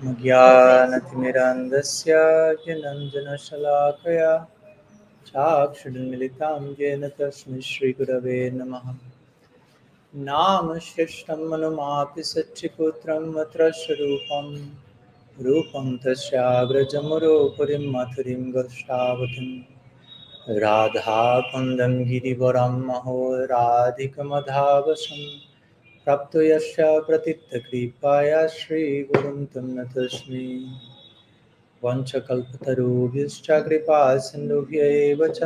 ज्ञानतिमिरान्धस्य ज्ञानञ्जनशलाकया चाक्षुरुन्मिलितं येन तस्मै श्रीगुरवे नमः। नामश्रेष्ठं मनुमापि सच्चिपुत्रं अत्र स्वरूपं रूपं तस्याग्रजमुरोपरिं मथुरिं गष्टावतीं राधाकुन्दं गिरिवरं महो राधिकमधावसं प्राप्तो यस्य प्रतित्तकृपाया श्रीगुरुं तं नतोऽस्मि। वंशकल्पतरुभ्यश्च कृपा सिन्धुभ्यैव च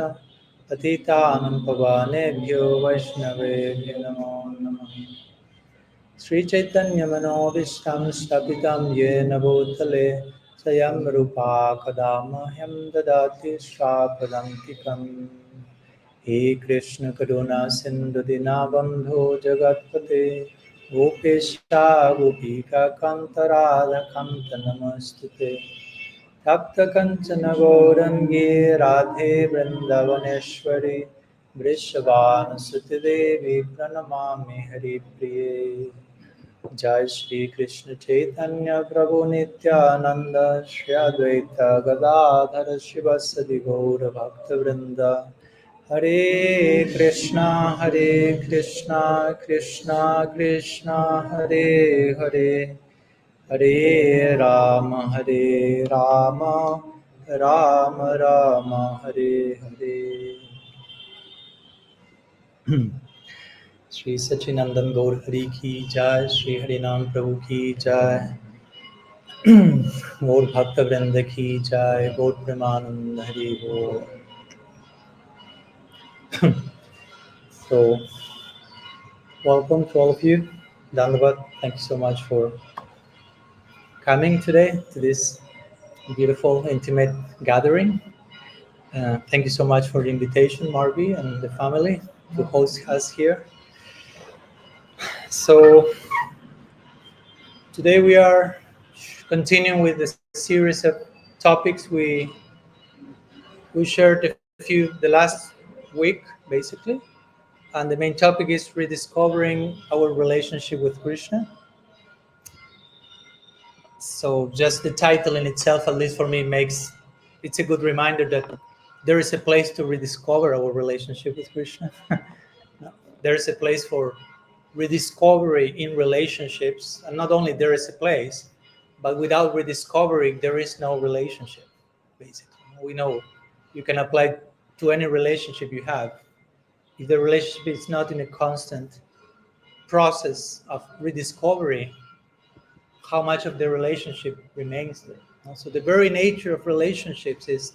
पतितानं पावनेभ्यो वैष्णवेभ्यो नमो नमः। श्रीचैतन्यमनोभीष्टं स्थापितं येन भूतले स्वयं रूपा कदा मह्यं ददाति स्वापदान्तिकम्। हे कृष्ण करुणा सिन्धु दीनबन्धो जगत्पते गोपेशा गोपिका कान्त राधाकान्त नमस्तुते। तप्तकञ्चन गौरङ्गी राधे वृन्दावनेश्वरी वृषभानुसुते देवी प्रणमामि हरिप्रिये। जय श्री कृष्ण चैतन्य प्रभु नित्यानंद श्री अद्वैत गदाधर शिवसदि गौर भक्तवृंद। हरे कृष्णा कृष्णा कृष्णा हरे हरे, हरे राम राम राम हरे हरे। श्री सच्चिनंदन गौर हरि की जय, श्री हरिनाम प्रभु की जय, गौर भक्त वृंद की जय, गौर प्रेमानंद हरि बोल। So, welcome to all of you. Dandavat, thank you so much for coming today to this beautiful, intimate gathering. Thank you so much for the invitation, Marvi and the family, to host us here. So, today we are continuing with the series of topics we shared the last week, basically. And the main topic is rediscovering our relationship with Krishna. So just the title in itself, at least for me, it's a good reminder that there is a place to rediscover our relationship with Krishna. There is a place for rediscovery in relationships, and not only there is a place, but without rediscovering, there is no relationship, basically. We know you can apply to any relationship you have. If the relationship is not in a constant process of rediscovery, how much of the relationship remains there? So the very nature of relationships is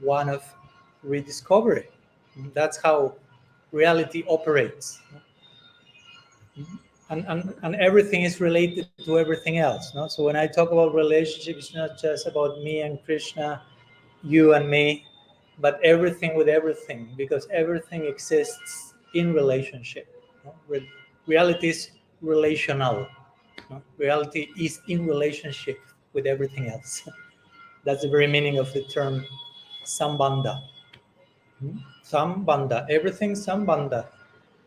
one of rediscovery. That's how reality operates. And everything is related to everything else. No? So when I talk about relationship, it's not just about me and Krishna, you and me, but everything with everything, because everything exists in relationship. No? Reality is relational. No? Reality is in relationship with everything else. That's the very meaning of the term sambandha. Sambandha, everything sambandha,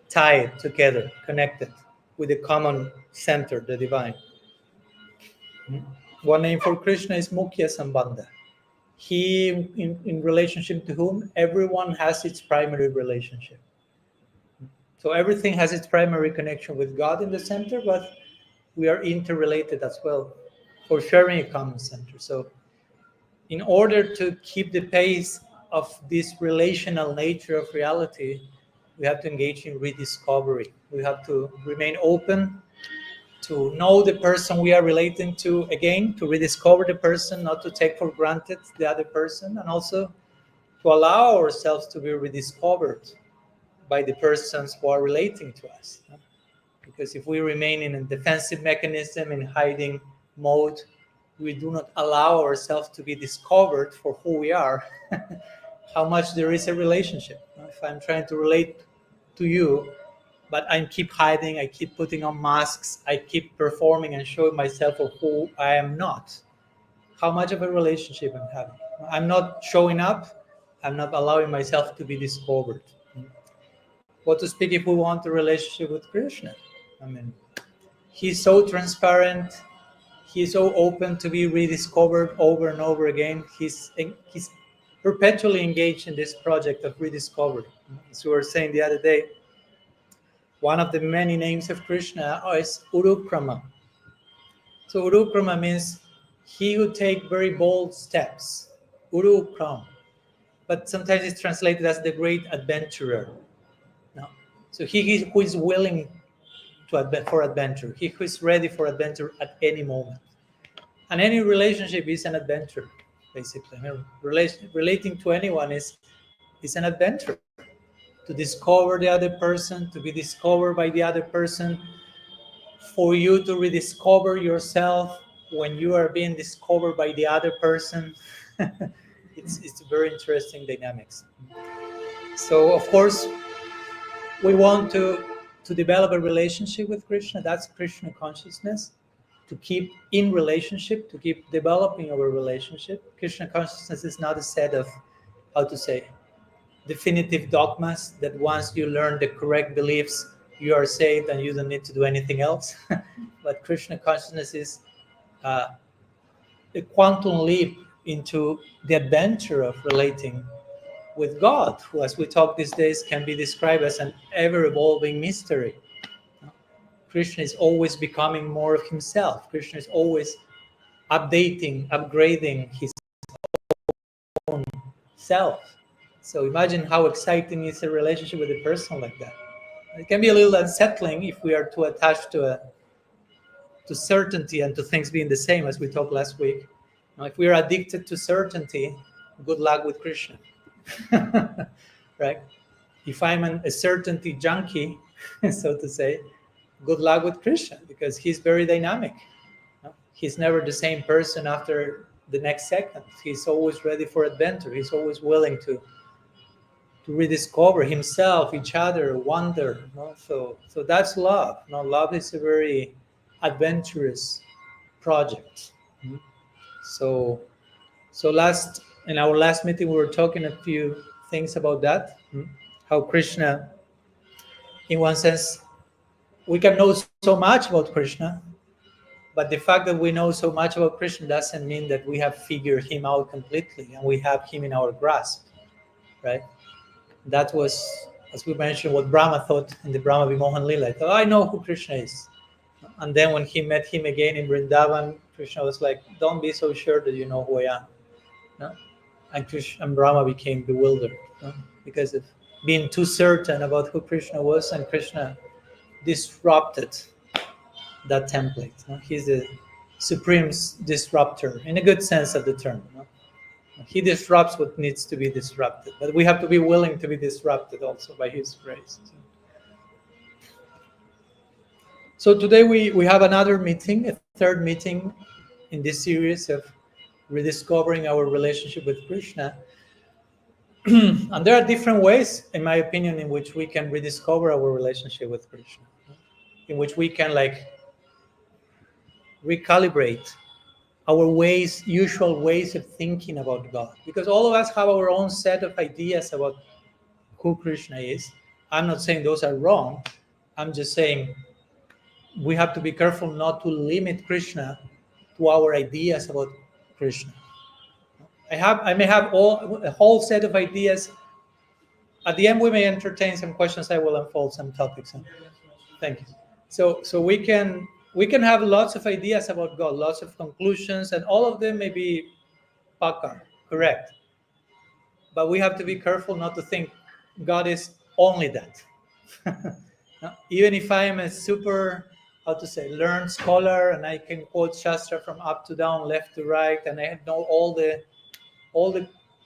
tied together, connected with the common center, the divine. One name for Krishna is Mukhya Sambandha. He, in relationship to whom everyone has its primary relationship. So everything has its primary connection with God in the center, but we are interrelated as well for sharing a common center. So in order to keep the pace of this relational nature of reality, we have to engage in rediscovery. We have to remain open to know the person we are relating to again, to rediscover the person, not to take for granted the other person, and also to allow ourselves to be rediscovered by the persons who are relating to us. Because if we remain in a defensive mechanism, in hiding mode, we do not allow ourselves to be discovered for who we are, how much there is a relationship. If I'm trying to relate to you, but I keep hiding, I keep putting on masks, I keep performing and showing myself of who I am not, how much of a relationship I'm having? I'm not showing up, I'm not allowing myself to be discovered. What to speak if we want a relationship with Krishna? I mean, he's so transparent, He's so open to be rediscovered over and over again. He's perpetually engaged in this project of rediscovery. As we were saying the other day, one of the many names of Krishna is Urukrama. So Urukrama means he who take very bold steps. Urukram. But sometimes it's translated as the great adventurer. No. So he who is willing for adventure. He who is ready for adventure at any moment. And any relationship is an adventure, basically. Relating to anyone is an adventure. To discover the other person, to be discovered by the other person, for you to rediscover yourself when you are being discovered by the other person. It's very interesting dynamics. So, of course, we want to develop a relationship with Krishna. That's Krishna consciousness. To keep in relationship, to keep developing our relationship. Krishna consciousness is not a set of, definitive dogmas that once you learn the correct beliefs, you are saved and you don't need to do anything else. But Krishna consciousness is a quantum leap into the adventure of relating with God, who, as we talk these days, can be described as an ever-evolving mystery. Krishna is always becoming more of himself. Krishna is always updating, upgrading his own self. So imagine how exciting is a relationship with a person like that. It can be a little unsettling if we are too attached to certainty and to things being the same, as we talked last week. Now, if we are addicted to certainty, good luck with Krishna. Right? If I'm a certainty junkie, so to say, good luck with Krishna, because he's very dynamic. He's never the same person after the next second. He's always ready for adventure. He's always willing to rediscover himself, each other, wonder. So that's love. Love is a very adventurous project. So in our last meeting, we were talking a few things about that. How Krishna, in one sense, we can know so much about Krishna, but the fact that we know so much about Krishna doesn't mean that we have figured him out completely and we have him in our grasp, right? That was, as we mentioned, what Brahma thought in the Brahma Vimohan Lila. He thought, I know who Krishna is. And then when he met him again in Vrindavan, Krishna was like, don't be so sure that you know who I am. No? And Brahma became bewildered, because of being too certain about who Krishna was, and Krishna disrupted that template. He's the supreme disruptor, in a good sense of the term. He disrupts what needs to be disrupted, but we have to be willing to be disrupted also by his grace. So today we have another meeting, a third meeting in this series of rediscovering our relationship with Krishna. And there are different ways, in my opinion, in which we can rediscover our relationship with Krishna, in which we can recalibrate our usual ways of thinking about God. Because all of us have our own set of ideas about who Krishna is. I'm not saying those are wrong. I'm just saying we have to be careful not to limit Krishna to our ideas about Krishna. I may have a whole set of ideas. At the end, we may entertain some questions. I will unfold some topics. Thank you. So we can have lots of ideas about God, lots of conclusions, and all of them may be correct. But we have to be careful not to think God is only that. Even if I am a super, learned scholar, and I can quote Shastra from up to down, left to right, and I know all the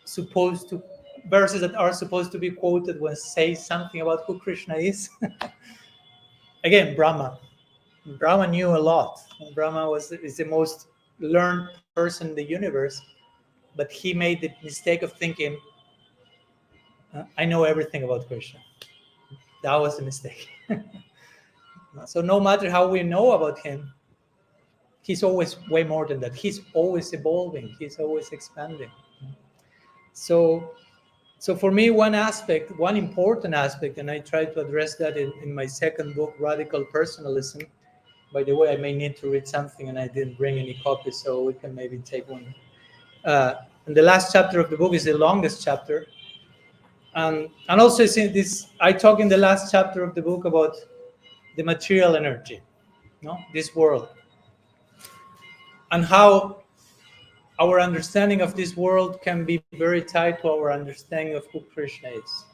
supposed to verses that are supposed to be quoted when say something about who Krishna is. Again, Brahma knew a lot. Brahma is the most learned person in the universe, but he made the mistake of thinking, I know everything about Krishna. That was a mistake. So no matter how we know about him, he's always way more than that. He's always evolving. He's always expanding. So for me, one important aspect, and I try to address that in my second book, Radical Personalism, By the way, I may need to read something and I didn't bring any copies, so we can maybe take one. And the last chapter of the book is the longest chapter. And also this, I talk in the last chapter of the book about the material energy, this world, and how our understanding of this world can be very tied to our understanding of who Krishna is.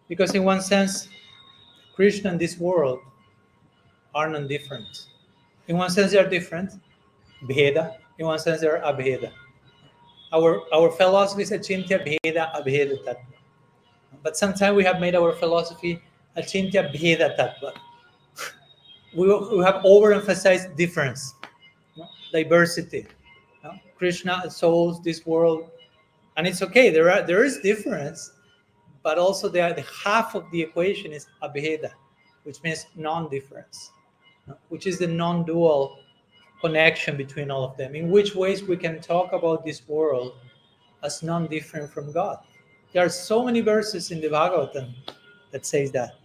Because in one sense, Krishna and this world are non-different. In one sense, they are different, bheda. In one sense, they are abheda. Our philosophy is achintya bheda abheda tattva. But sometimes we have made our philosophy achintya bheda tattva. We have overemphasized difference, diversity. Krishna, souls, this world, and it's okay. There is difference, but also the half of the equation is abheda, which means non-difference, which is the non-dual connection between all of them. In which ways we can talk about this world as non-different from God. There are so many verses in the Bhagavatam that says that.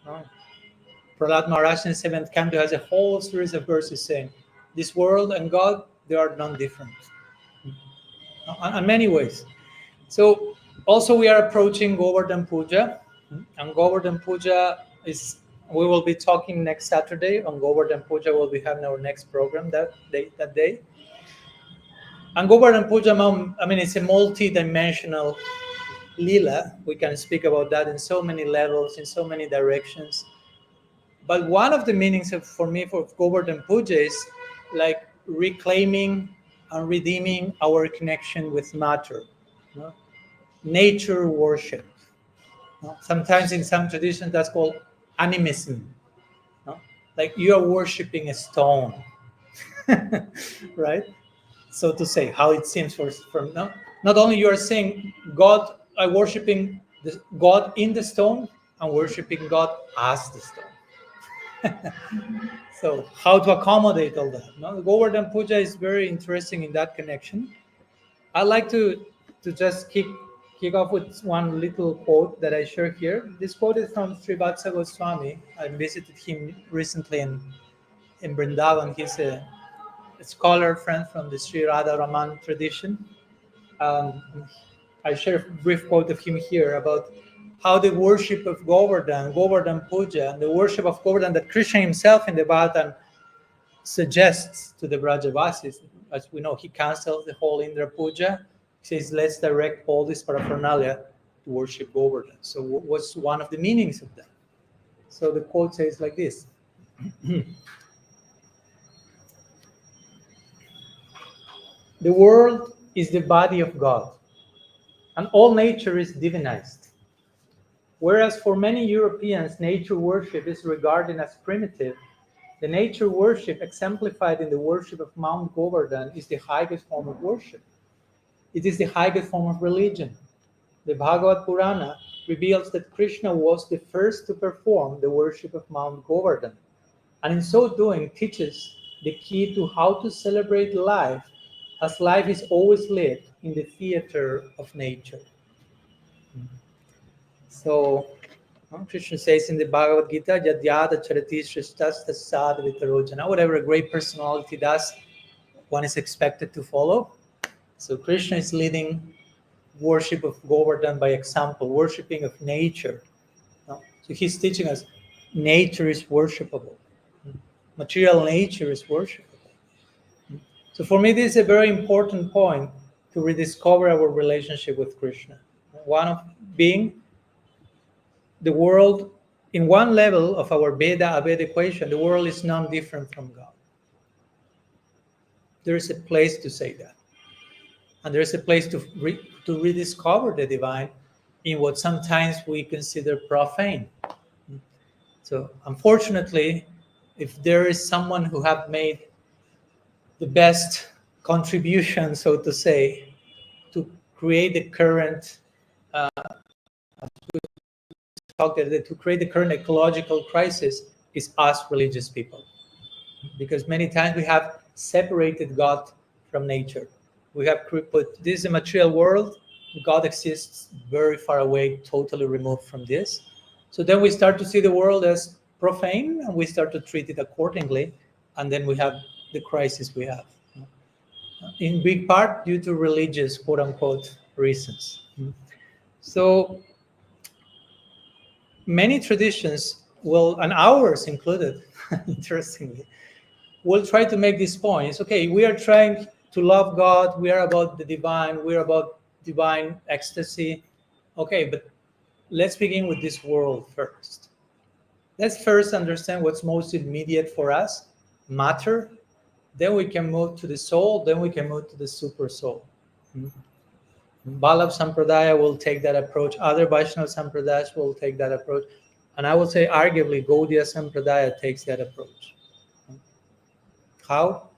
Prahlad Maharaj in the 7th canto has a whole series of verses saying this world and God, they are non-different in many ways. So also we are approaching Govardhan Puja, and Govardhan Puja is, we will be talking next Saturday on Govardhan Puja. We'll be having our next program that day. And Govardhan Puja, I mean, it's a multi-dimensional lila. We can speak about that in so many levels, in so many directions. But one of the meanings for me for Govardhan Puja is like reclaiming and redeeming our connection with matter, nature worship. Sometimes in some traditions that's called animism. Like you are worshiping a stone, right? So to say, how it seems from not only you are saying God, I'm worshiping God in the stone, I'm worshiping God as the stone. So how to accommodate all that? The Govardhan Puja is very interesting in that connection. I like to just kick off with one little quote that I share here. This quote is from Srivatsa Goswami. I visited him recently in Vrindavan. He's a scholar friend from the Sri Radha Raman tradition. I share a brief quote of him here about how the worship of Govardhan Puja, and the worship of Govardhan that Krishna himself in the Bhagavatam suggests to the Brajavasis. As we know, he cancels the whole Indra Puja. He says, let's direct all this paraphernalia to worship Govardhan. So what's one of the meanings of that? So the quote says like this. The world is the body of God, and all nature is divinized. Whereas for many Europeans, nature worship is regarded as primitive, the nature worship exemplified in the worship of Mount Govardhan is the highest form of worship. It is the highest form of religion. The Bhagavad Purana reveals that Krishna was the first to perform the worship of Mount Govardhan, and in so doing teaches the key to how to celebrate life, as life is always lived in the theater of nature. So Krishna says in the Bhagavad Gita, Yadyada charati shrishtas tasad vitarojana. Whatever a great personality does, one is expected to follow. So Krishna is leading worship of Govardhan by example, worshiping of nature. So he's teaching us nature is worshipable. Material nature is worshipable. So for me, this is a very important point to rediscover our relationship with Krishna. One of being the world, in one level of our Veda-Abheda equation, the world is non-different from God. There is a place to say that. And there is a place to rediscover the divine in what sometimes we consider profane. So unfortunately, if there is someone who have made the best contribution, so to say, to create the current to create the current ecological crisis is us religious people. Because many times we have separated God from nature. We have put this is a material world, God exists very far away, totally removed from this. So then we start to see the world as profane, and we start to treat it accordingly. and then we have the crisis we have, in big part due to religious, quote unquote, reasons. So many traditions will, and ours included, interestingly, will try to make this point. It's okay, we are trying to love God, we are about the divine, we're about divine ecstasy. Okay, but let's begin with this world first. Let's first understand what's most immediate for us, matter. Then we can move to the soul, then we can move to the super soul. Vallabh Sampradaya will take that approach. Other Vaishnava Sampradayas will take that approach. And I would say arguably Gaudiya Sampradaya takes that approach. How?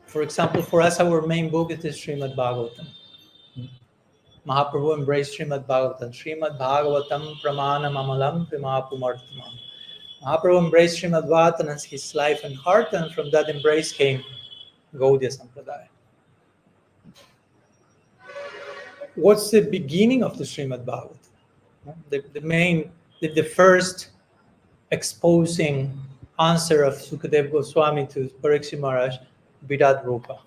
For example, for us, our main book is the Srimad Bhagavatam. Mahaprabhu embraced Srimad Bhagavatam. Srimad Bhagavatam pramanam amalam primapumartamam. Mahaprabhu embraced Srimad Bhagavatam as his life and heart, and from that embrace came Gaudiya Sampradaya. What's the beginning of the Srimad Bhagavatam? The first exposing answer of Sukadeva Goswami to Parikshit Maharaj, Virat Rupa.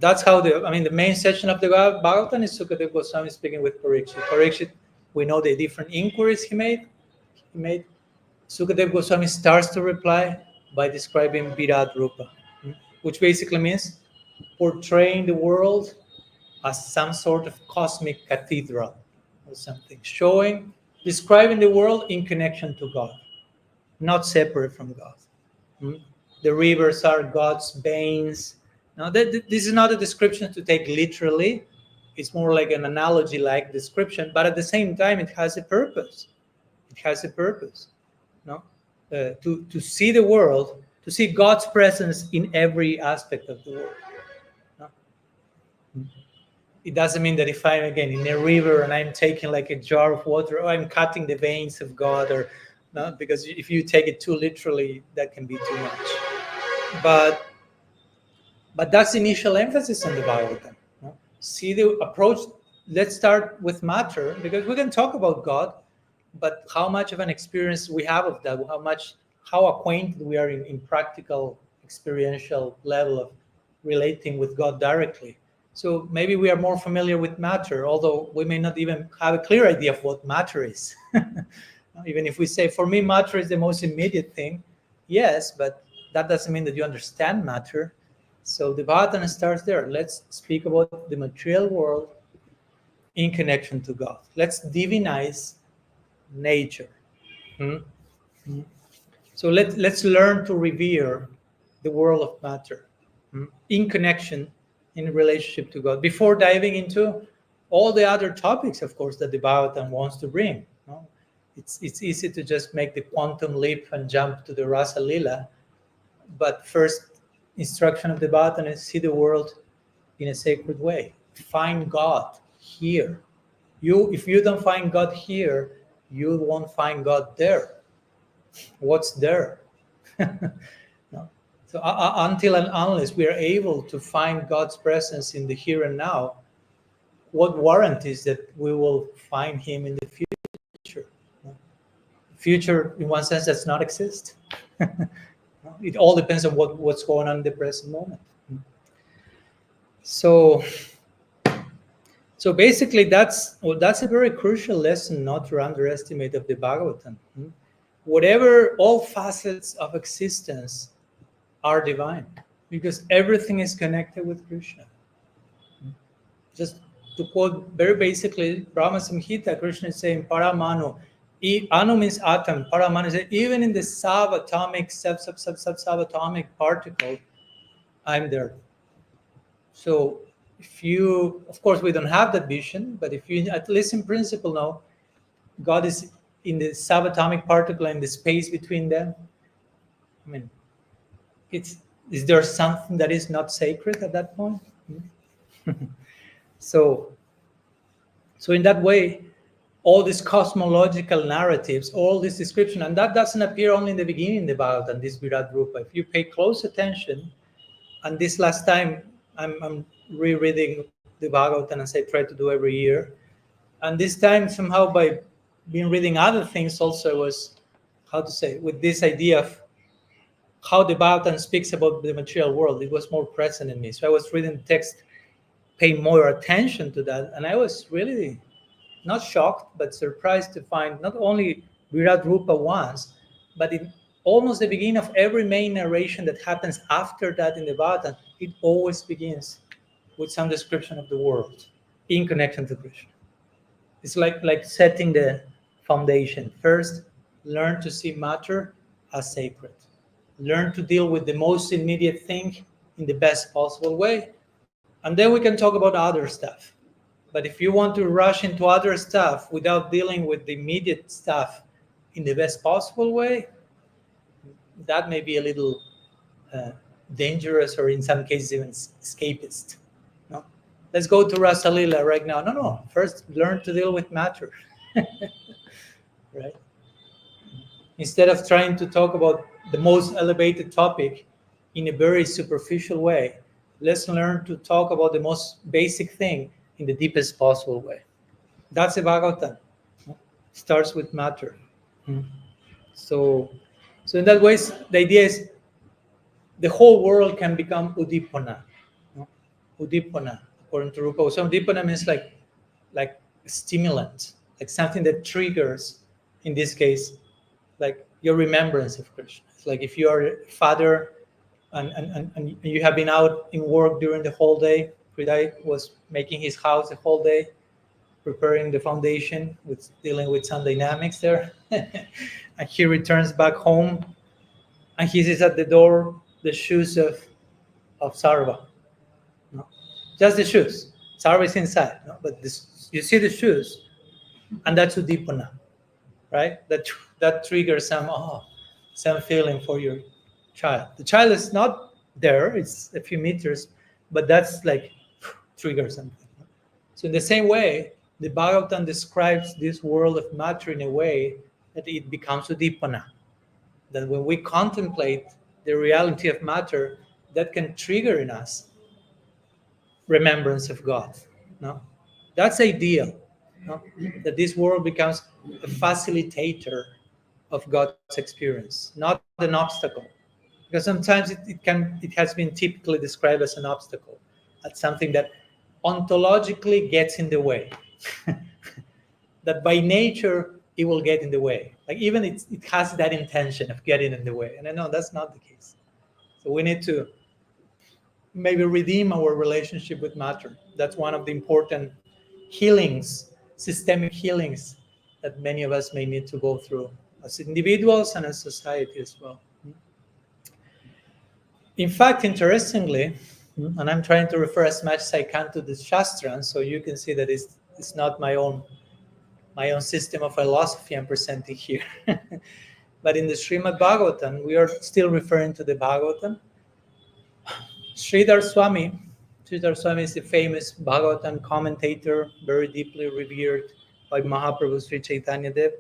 That's how the main section of the Bhagavatam is Sukadeva Goswami speaking with Parikshit. Parikshit, we know the different inquiries he made. Sukadeva Goswami starts to reply by describing Virat Rupa, which basically means portraying the world as some sort of cosmic cathedral or something, describing the world in connection to God, not separate from God. The rivers are God's veins. Now, this is not a description to take literally. It's more like an analogy-like description, but at the same time, it has a purpose. It has a purpose, to see the world, to see God's presence in every aspect of the world. It doesn't mean that if I'm, again, in a river and I'm taking like a jar of water, or I'm cutting the veins of God, or no, because if you take it too literally, that can be too much. But that's the initial emphasis on the Bhagavatam. See the approach. Let's start with matter, because we can talk about God, but how much of an experience we have of that, how acquainted we are in practical, experiential level of relating with God directly. So maybe we are more familiar with matter, although we may not even have a clear idea of what matter is. Even if we say, for me, matter is the most immediate thing, yes, but that doesn't mean that you understand matter. So the Bhagavatam starts there. Let's speak about the material world in connection to God. Let's divinize nature. So let's learn to revere the world of matter in connection, in relationship to God, before diving into all the other topics, of course, that the Bhagavatam wants to bring. It's easy to just make the quantum leap and jump to the Rasa Lila, but first instruction of the Bhagavatam is see the world in a sacred way. Find God here. If you don't find God here, you won't find God there. What's there? So until and unless we are able to find God's presence in the here and now, what warranties that we will find Him in the future? Future, in one sense, does not exist. It all depends on what's going on in the present moment. So basically, that's a very crucial lesson not to underestimate of the Bhagavatam. Whatever, all facets of existence are divine, because everything is connected with Krishna. Just to quote very basically, Brahma Samhita, Krishna is saying, Paramanu. Anu means atom. Paramanu is even in the subatomic, subatomic particle, I'm there. So if you, of course, we don't have that vision, but if you at least in principle know God is in the subatomic particle and the space between them, I mean, is there something that is not sacred at that point? So in that way, all these cosmological narratives, all this description, and that doesn't appear only in the beginning in the Bhagavatam, this Virat Rupa. If you pay close attention, and this last time I'm rereading the Bhagavatam, as I try to do every year, and this time somehow by being reading other things also was, how to say, with this idea of how the Bhagavatam speaks about the material world, it was more present in me. So I was reading the text, paying more attention to that, and I was really not shocked, but surprised to find not only Virat Rupa once, but in almost the beginning of every main narration that happens after that in the Bhagavatam, it always begins with some description of the world in connection to Krishna. It's like setting the foundation. First, learn to see matter as sacred. Learn to deal with the most immediate thing in the best possible way. And then we can talk about other stuff. But if you want to rush into other stuff without dealing with the immediate stuff in the best possible way, that may be a little dangerous, or in some cases even escapist. No? Let's go to Rasalila right now. No. First, learn to deal with matter. Right? Instead of trying to talk about the most elevated topic in a very superficial way, let's learn to talk about the most basic thing in the deepest possible way. That's the Bhagavatam. Starts with matter. So in that way, the idea is the whole world can become udipana. Udipana, according to Rupa. So udipana means like stimulant, like something that triggers, in this case, like your remembrance of Krishna. It's like if you are a father and you have been out in work during the whole day. Hridai was making his house the whole day, preparing the foundation, with dealing with some dynamics there. And he returns back home, and he sees at the door the shoes of Sarva. No? Just the shoes. Sarva is inside, no? But you see the shoes, and that's udipana, right? That triggers some feeling for your child. The child is not there; it's a few meters, but that's like trigger something. So in the same way, the Bhagavatam describes this world of matter in a way that it becomes udipana. That when we contemplate the reality of matter, that can trigger in us remembrance of God. No? That's ideal. No? That this world becomes a facilitator of God's experience, not an obstacle. Because sometimes it has been typically described as an obstacle, as something that ontologically gets in the way. That by nature it will get in the way. Like even it has that intention of getting in the way. And I know that's not the case. So we need to maybe redeem our relationship with matter. That's one of the important healings, systemic healings, that many of us may need to go through as individuals and as society as well. In fact, interestingly, and I'm trying to refer as much as I can to the Shastras, so you can see that it's not my own system of philosophy I'm presenting here. But in the Srimad Bhagavatam, we are still referring to the Bhagavatam. Sridhar Swami is a famous Bhagavatam commentator, very deeply revered by Mahaprabhu Sri Chaitanya Dev.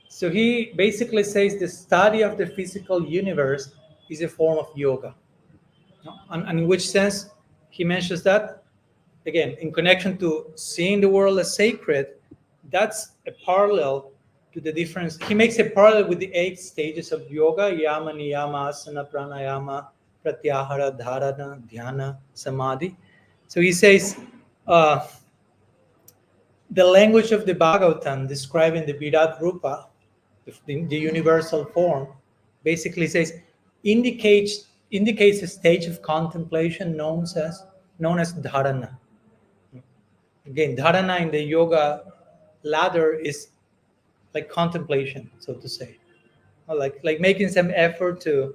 So he basically says the study of the physical universe is a form of yoga. And in which sense he mentions that, again, in connection to seeing the world as sacred, that's a parallel to the difference. He makes a parallel with the 8 stages of yoga: yama, niyama, asana, pranayama, pratyahara, dharana, dhyana, samadhi. So he says the language of the Bhagavatam describing the Virat Rupa, the universal form, basically says indicates a stage of contemplation known as dharana. Again, dharana in the yoga ladder is like contemplation, so to say, or like making some effort to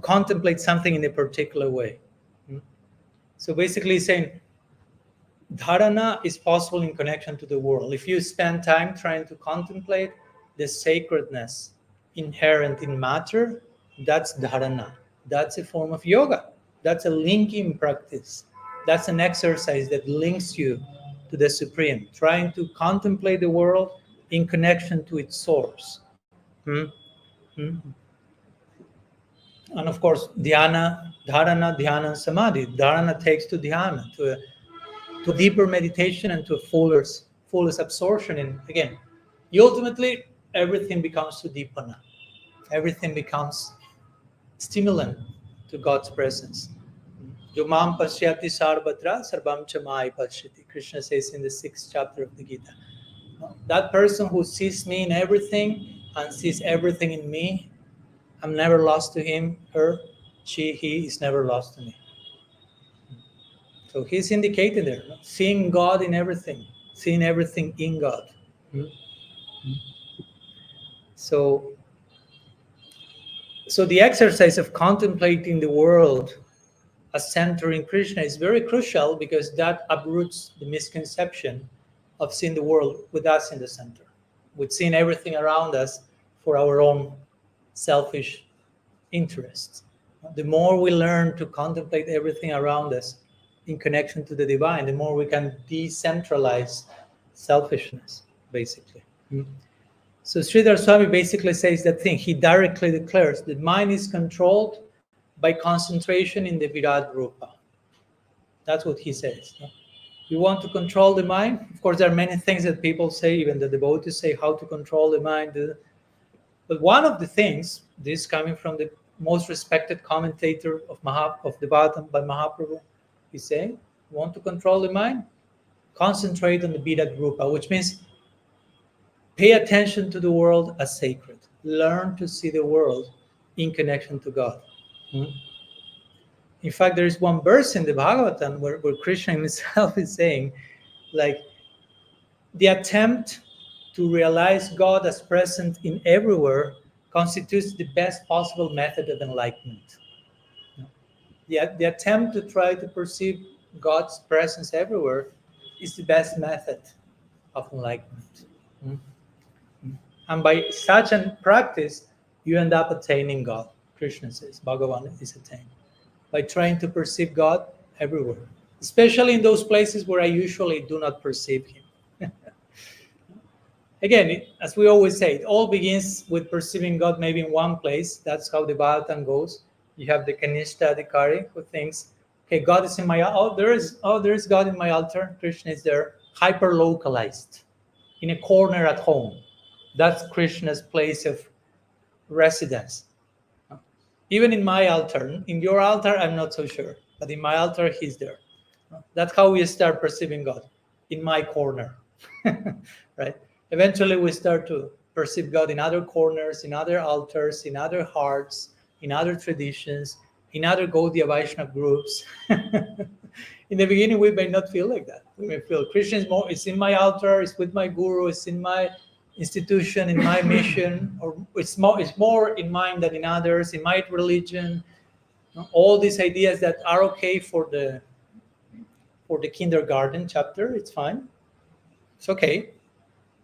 contemplate something in a particular way. So basically saying dharana is possible in connection to the world. If you spend time trying to contemplate the sacredness inherent in matter, that's dharana. That's a form of yoga. That's a linking practice. That's an exercise that links you to the Supreme, trying to contemplate the world in connection to its source. And of course, dharana, dhyana, samadhi. Dharana takes to dhyana, to deeper meditation and to a fullest absorption. And again, ultimately, everything becomes sudipana. Everything becomes stimulant to God's presence. Yomam pashyati sarvatra sarvam cha mai pashyati. Krishna says in the 6th chapter of the Gita. That person who sees me in everything and sees everything in me, I'm never lost to him, her, she, he is never lost to me. So he's indicated there, seeing God in everything, seeing everything in God. So the exercise of contemplating the world as centering Krishna is very crucial, because that uproots the misconception of seeing the world with us in the center, with seeing everything around us for our own selfish interests. The more we learn to contemplate everything around us in connection to the divine, the more we can decentralize selfishness, basically. So Sridhar Swami basically says that thing. He directly declares that mind is controlled by concentration in the Virat Rupa. That's what he says. You want to control the mind? Of course, there are many things that people say, even the devotees say, how to control the mind. But one of the things, this coming from the most respected commentator of Devotion by Mahaprabhu, he's saying, you want to control the mind? Concentrate on the Virat Rupa, which means pay attention to the world as sacred. Learn to see the world in connection to God. In fact, there is one verse in the Bhagavatam where Krishna himself is saying, like, the attempt to realize God as present in everywhere constitutes the best possible method of enlightenment. The attempt to try to perceive God's presence everywhere is the best method of enlightenment. And by such a practice, you end up attaining God. Krishna says, Bhagavan is attained. By trying to perceive God everywhere, especially in those places where I usually do not perceive Him. Again, as we always say, it all begins with perceiving God maybe in one place. That's how the Bhagavatam goes. You have the Kanishta Adhikari who thinks, okay, God is in my, there is God in my altar. Krishna is there, hyper-localized, in a corner at home. That's Krishna's place of residence. Even in my altar, in your altar, I'm not so sure, but in my altar, He's there. That's how we start perceiving God, in my corner, right? Eventually, we start to perceive God in other corners, in other altars, in other hearts, in other traditions, in other Gaudiya Vaishnava groups. In the beginning, we may not feel like that. We may feel Krishna is more, it's in my altar, it's with my guru, it's in my institution, in my mission, or it's more in mine than in others, in my religion. All these ideas that are okay for the kindergarten chapter, it's fine. It's okay.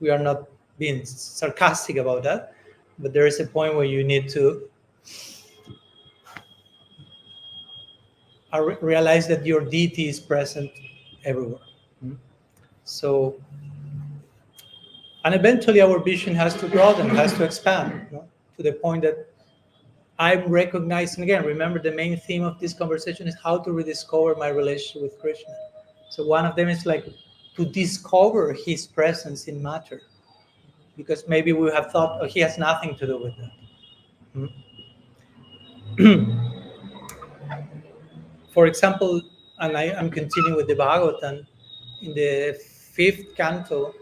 We are not being sarcastic about that, but there is a point where you need to realize that your deity is present everywhere. So, and eventually our vision has to broaden, has to expand, to the point that I'm recognizing, again, remember the main theme of this conversation is how to rediscover my relationship with Krishna. So one of them is like to discover His presence in matter, because maybe we have thought, oh, He has nothing to do with that. For example, and I'm continuing with the Bhagavatam, in the 5th canto,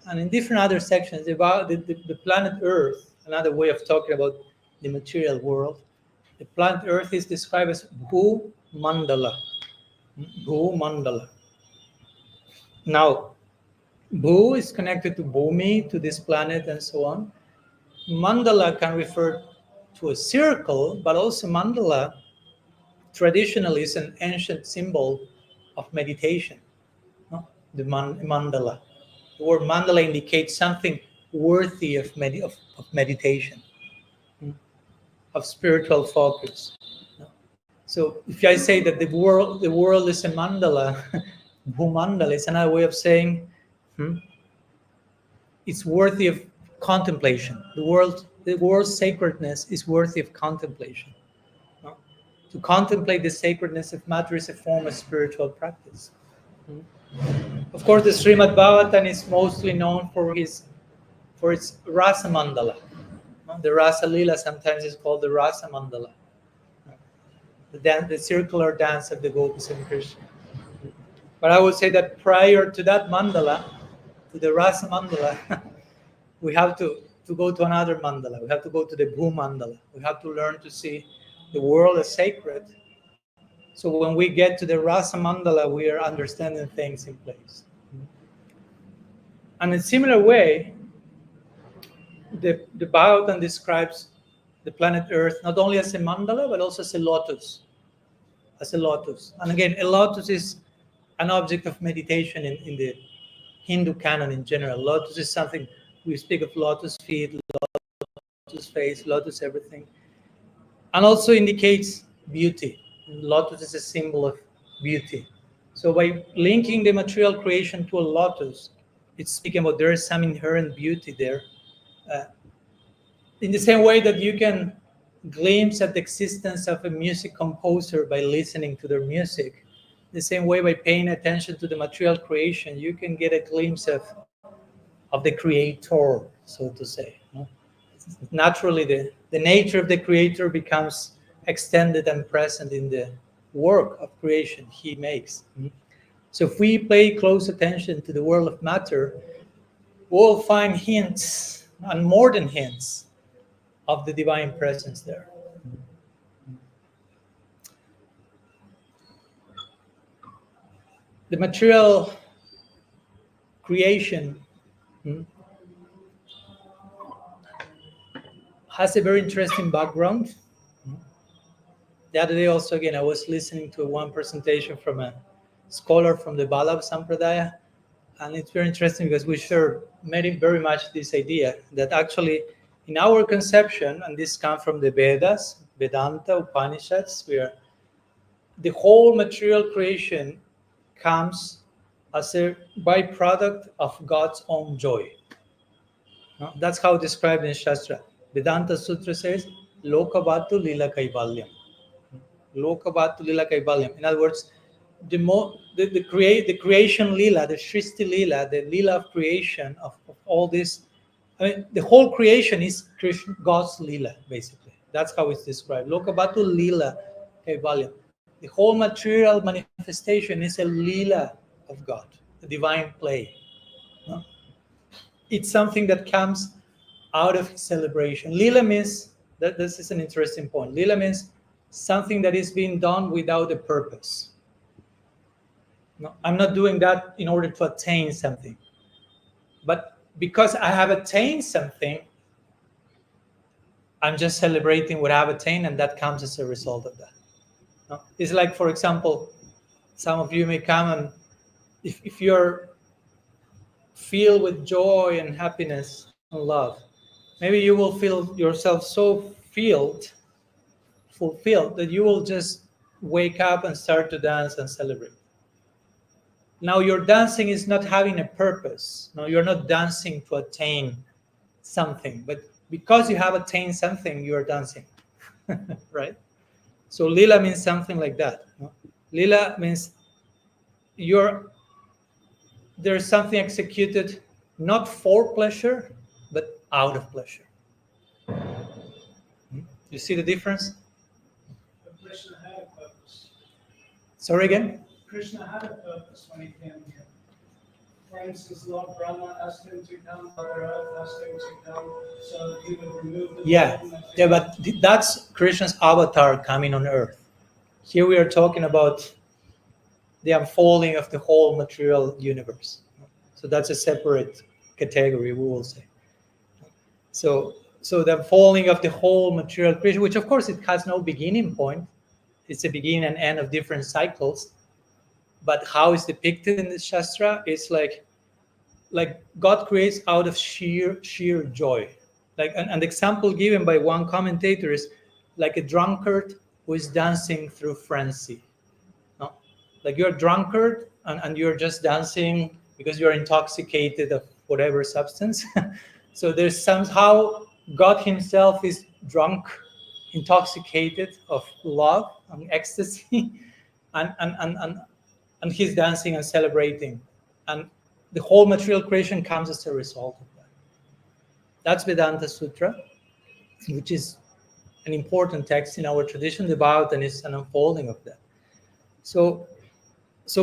and in different other sections, about the planet Earth, another way of talking about the material world, the planet Earth is described as Bhu Mandala. Bhu Mandala. Now, Bhu is connected to Bhumi, to this planet, and so on. Mandala can refer to a circle, but also mandala traditionally is an ancient symbol of meditation. The mandala. The word mandala indicates something worthy of meditation, of spiritual focus. So if I say that the world is a mandala, Bhumandala is another way of saying it's worthy of contemplation. The world's sacredness is worthy of contemplation. To contemplate the sacredness of matter is a form of spiritual practice. Of course, the Srimad Bhagavatam is mostly known for its Rasa Mandala. The Rasa Lila sometimes is called the Rasa Mandala. the circular dance of the gopis and Krishna. But I would say that prior to that mandala, to the rasa mandala, we have to go to another mandala. We have to go to the bhu mandala. We have to learn to see the world as sacred. So when we get to the rasa mandala, we are understanding things in place. And in a similar way, the Bhagavatam describes the planet Earth not only as a mandala, but also as a lotus. As a lotus. And again, a lotus is an object of meditation in the Hindu canon in general. Lotus is something, we speak of lotus feet, lotus face, lotus everything. And also indicates beauty. Lotus is a symbol of beauty. So by linking the material creation to a lotus, it's speaking about there is some inherent beauty there. In the same way that you can glimpse at the existence of a music composer by listening to their music, the same way by paying attention to the material creation, you can get a glimpse of the creator, so to say. Naturally, the nature of the creator becomes extended and present in the work of creation he makes. So if we pay close attention to the world of matter, we'll find hints, and more than hints, of the divine presence there. The material creation has a very interesting background. The other day also, again, I was listening to one presentation from a scholar from the Vallabh Sampradaya, and it's very interesting because we share very much this idea that actually in our conception, and this comes from the Vedas, Vedanta, Upanishads, where the whole material creation comes as a byproduct of God's own joy. That's how described in Shastra. Vedanta Sutra says, Lokabhatu Lila Kaivalyam. Lokabhatu Lila Kaivalyam. In other words, the creation Lila, the Shristi Lila, the Lila of creation of all this. I mean, the whole creation is Krishna, God's Lila, basically. That's how it's described. Lokabhatu Lila Kaivalyam. The whole material manifestation is a Lila of God, a divine play. No? It's something that comes out of his celebration. Lila means, this is an interesting point. Lila means something that is being done without a purpose. No, I'm not doing that in order to attain something. But because I have attained something, I'm just celebrating what I've attained, and that comes as a result of that. No? It's like, for example, some of you may come and if you're filled with joy and happiness and love, maybe you will feel yourself so fulfilled that you will just wake up and start to dance and celebrate. Now your dancing is not having a purpose. No, you're not dancing to attain something, but because you have attained something, you are dancing, right? So lila means something like that. No? Lila means there's something executed not for pleasure, but out of pleasure. You see the difference? But Krishna had a purpose. Sorry again? Krishna had a purpose when he came here. For instance, Lord Brahma asked him to come, Mother Earth asked him to come, so that he would remove the Yeah, but that's Krishna's avatar coming on earth. Here we are talking about the unfolding of the whole material universe. So that's a separate category, we will say. So the unfolding of the whole material creation, which of course it has no beginning point. It's a beginning and end of different cycles. But how it's depicted in the Shastra is like God creates out of sheer joy. Like an example given by one commentator is like a drunkard who is dancing through frenzy. No? Like you're a drunkard and you're just dancing because you're intoxicated of whatever substance. So there's somehow God himself is drunk, intoxicated of love and ecstasy, and he's dancing and celebrating. And the whole material creation comes as a result of that. That's Vedanta Sutra, which is an important text in our tradition, the Bhagavatam is an unfolding of that. So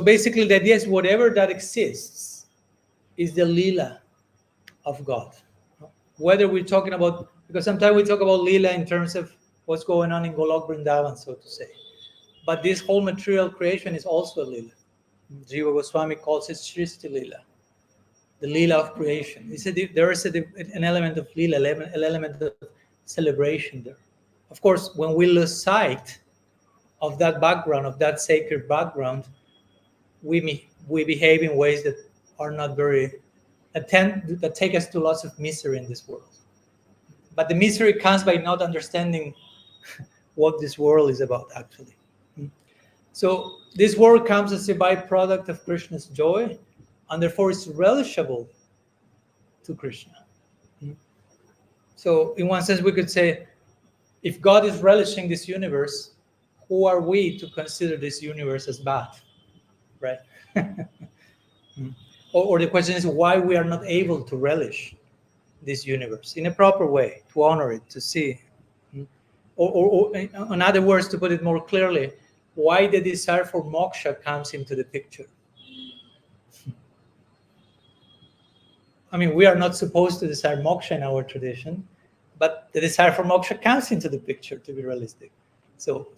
basically the idea is whatever that exists is the lila of God. Whether we're talking about, because sometimes we talk about lila in terms of what's going on in Golok Vrindavan, so to say. But this whole material creation is also a lila. Jiva Goswami calls it Srishti Lila, the lila of creation. He said there is an element of lila, an element of celebration there. Of course, when we lose sight of that background, of that sacred background, we behave in ways that are not very, that take us to lots of misery in this world. But the misery comes by not understanding what this world is about, actually. So this world comes as a byproduct of Krishna's joy, and therefore it's relishable to Krishna. So in one sense, we could say, if God is relishing this universe, who are we to consider this universe as bad, right? Or the question is why we are not able to relish this universe in a proper way, to honor it, to see. Or in other words, to put it more clearly, why the desire for moksha comes into the picture. I mean, we are not supposed to desire moksha in our tradition, but the desire for moksha comes into the picture, to be realistic. So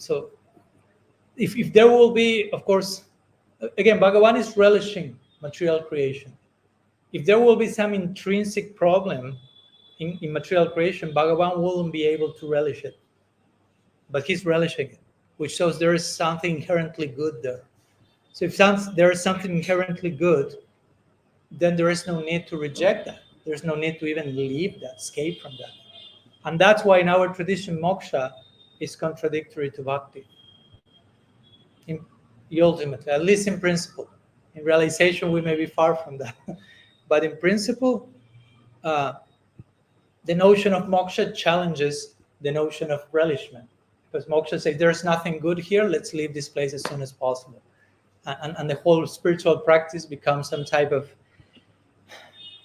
if there will be, of course, again, Bhagavan is relishing material creation. If there will be some intrinsic problem in material creation, Bhagavan wouldn't be able to relish it. But he's relishing it, which shows there is something inherently good there. So if there is something inherently good, then there is no need to reject that. There's no need to even leave that, escape from that. And that's why in our tradition, moksha is contradictory to bhakti. Ultimately, at least in principle. In realization, we may be far from that. But in principle, the notion of moksha challenges the notion of relishment. Because moksha says, there's nothing good here, let's leave this place as soon as possible. And the whole spiritual practice becomes some type of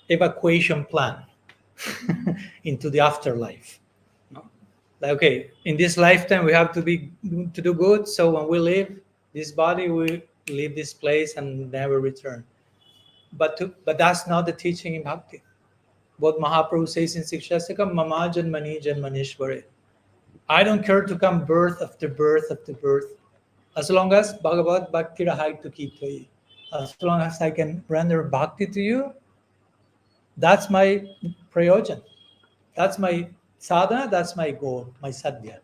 evacuation plan into the afterlife. Like, okay, in this lifetime we have to do good, so when we leave this body, we leave this place and never return. But that's not the teaching in bhakti. What Mahaprabhu says in Sikshastakam, Mama Janmani Janmanishware. I don't care to come birth after birth after birth, as long as Bhagavad Bhakti Rahai to keep to you. As long as I can render bhakti to you, that's my prayojan. That's my sadhana, that's my goal, my sadhya.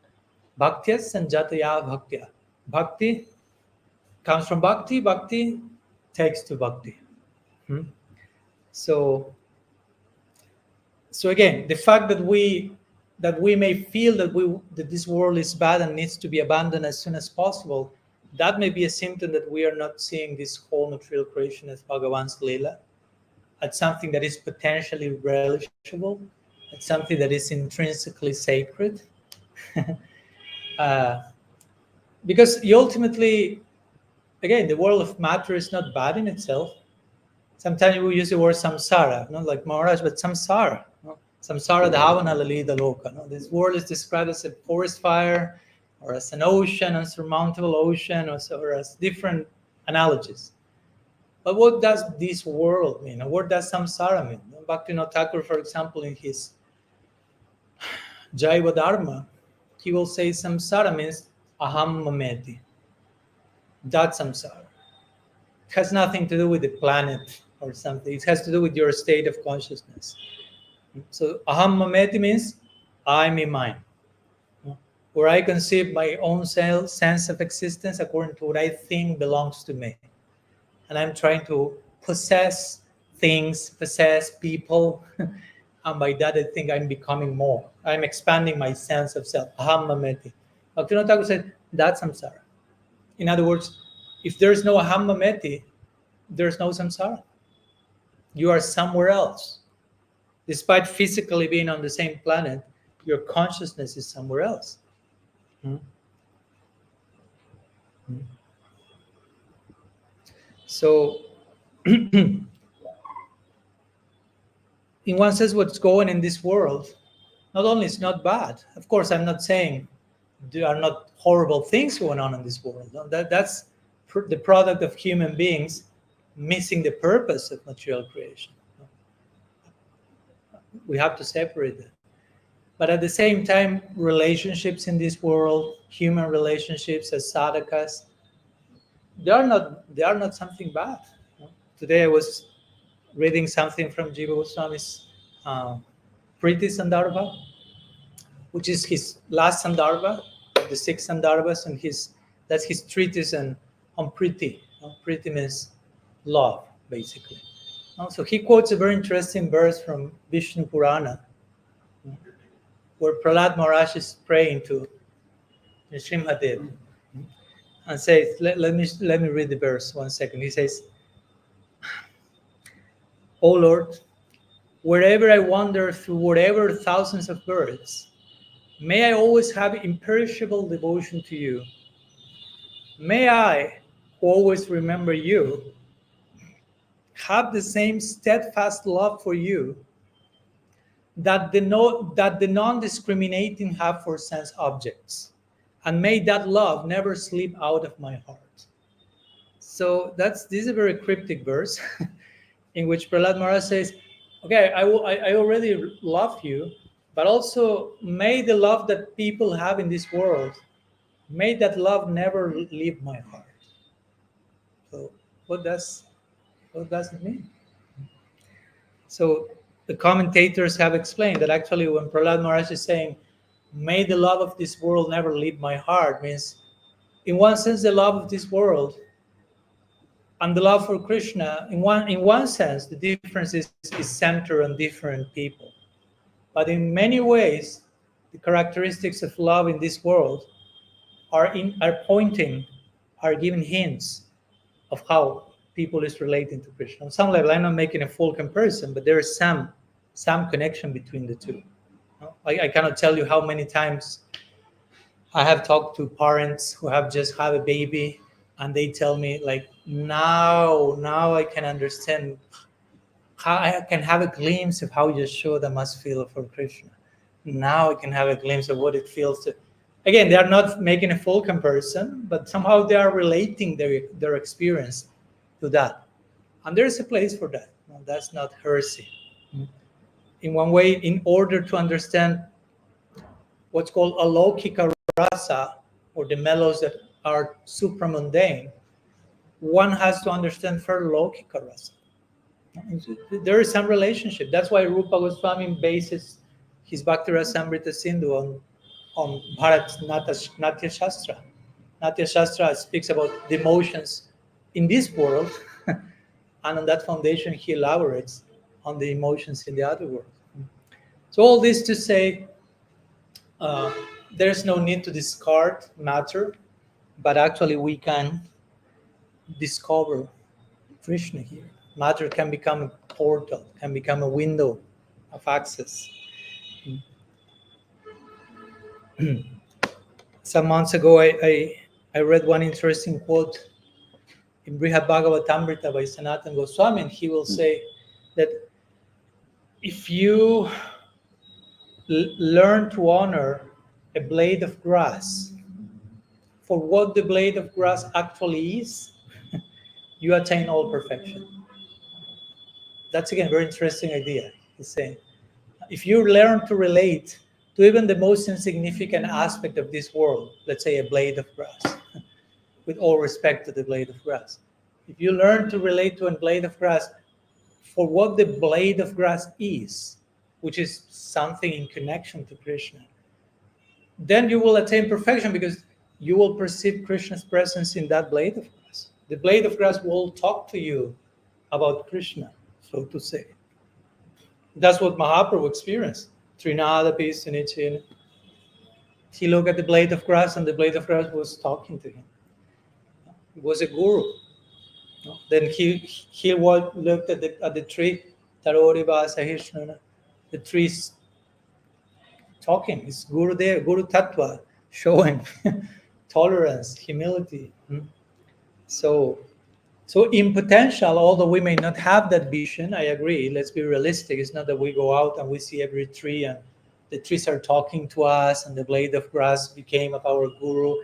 Bhaktya sanjataya bhaktya. Bhakti comes from bhakti, bhakti takes to bhakti. So again, the fact that we may feel that this world is bad and needs to be abandoned as soon as possible, that may be a symptom that we are not seeing this whole material creation as Bhagavan's Leela, as something that is potentially relishable, as something that is intrinsically sacred. Because ultimately, again, the world of matter is not bad in itself. Sometimes we use the word samsara, like Maharaj, but samsara. Samsara dhavana lalita loka. This world is described as a forest fire, or as an ocean, unsurmountable ocean, or as different analogies. But what does this world mean? Or what does samsara mean? Bhaktivinoda Thakur, for example, in his Jaiva Dharma, he will say samsara means aham mameti. That's samsara. It has nothing to do with the planet or something. It has to do with your state of consciousness. So aham mameti means I'm in mine, where I conceive my own sense of existence according to what I think belongs to me. And I'm trying to possess things, possess people, and by that I think I'm becoming more. I'm expanding my sense of self. Aham mameti. Bhaktivinoda Thakur said, that's samsara. In other words, if there's no aham mameti, there's no samsara. You are somewhere else. Despite physically being on the same planet, your consciousness is somewhere else. So, in one sense, what's going in this world not only it's not bad. Of course, I'm not saying there are not horrible things going on in this world. No, that's the product of human beings missing the purpose of material creation. We have to separate it. But at the same time, relationships in this world, human relationships as sadhakas, they are not something bad. Today I was reading something from Jiva Goswami's Priti Sandarbha, which is his last Sandarbha, the 6 Sandarbhas, and that's his treatise on Priti. Priti means love, basically. So he quotes a very interesting verse from Vishnu Purana, where Prahlad Maharaj is praying to Srimadev and says, let me read the verse 1 second. He says, "O Lord, wherever I wander through whatever thousands of births, may I always have imperishable devotion to you. May I, who always remember you, have the same steadfast love for you that the non-discriminating have for sense objects, and may that love never slip out of my heart." So this is a very cryptic verse in which Prahlad Maharaj says, okay, I already love you, but also may the love that people have in this world, may that love never leave my heart. So what does it mean? So the commentators have explained that actually when Prahlad Maharaj is saying, may the love of this world never leave my heart, means in one sense the love of this world and the love for Krishna, in one sense the difference is centered on different people. But in many ways, the characteristics of love in this world are giving hints of how people is relating to Krishna. On some level, I'm not making a full comparison, but there is some connection between the two. I cannot tell you how many times I have talked to parents who have just had a baby, and they tell me, like, now I can understand how I can have a glimpse of how Yashoda must feel for Krishna. Now I can have a glimpse of what it feels to. Again, they are not making a full comparison, but somehow they are relating their experience to that. And there's a place for that. No, that's not heresy. In one way, in order to understand what's called alaukika rasa, or the mellows that are supramundane, one has to understand first laukika rasa. There is some relationship. That's why Rupa Goswami bases his Bhakti Rasamrita Sindhu on Bharat Natya Shastra. Natya Shastra speaks about the emotions in this world, and on that foundation he elaborates on the emotions in the other world. So all this to say, there's no need to discard matter, but actually we can discover Krishna here. Matter can become a portal, can become a window of access. Some months ago, I read one interesting quote in Brihad Bhagavatamrita by Sanatana Goswami, and he will say that if you learn to honor a blade of grass for what the blade of grass actually is, you attain all perfection. That's, again, a very interesting idea. He's saying, if you learn to relate to even the most insignificant aspect of this world, let's say a blade of grass, with all respect to the blade of grass, if you learn to relate to a blade of grass for what the blade of grass is, which is something in connection to Krishna, then you will attain perfection, because you will perceive Krishna's presence in that blade of grass. The blade of grass will talk to you about Krishna, so to say. That's what Mahaprabhu experienced. Trinadapi Sunichin. He looked at the blade of grass, and the blade of grass was talking to him. It was a guru. Then he looked at the tree, Taroriva Sahishnana. The tree's talking. His guru there, Guru Tattva, showing tolerance, humility. So in potential, although we may not have that vision, I agree, let's be realistic. It's not that we go out and we see every tree and the trees are talking to us and the blade of grass became our guru.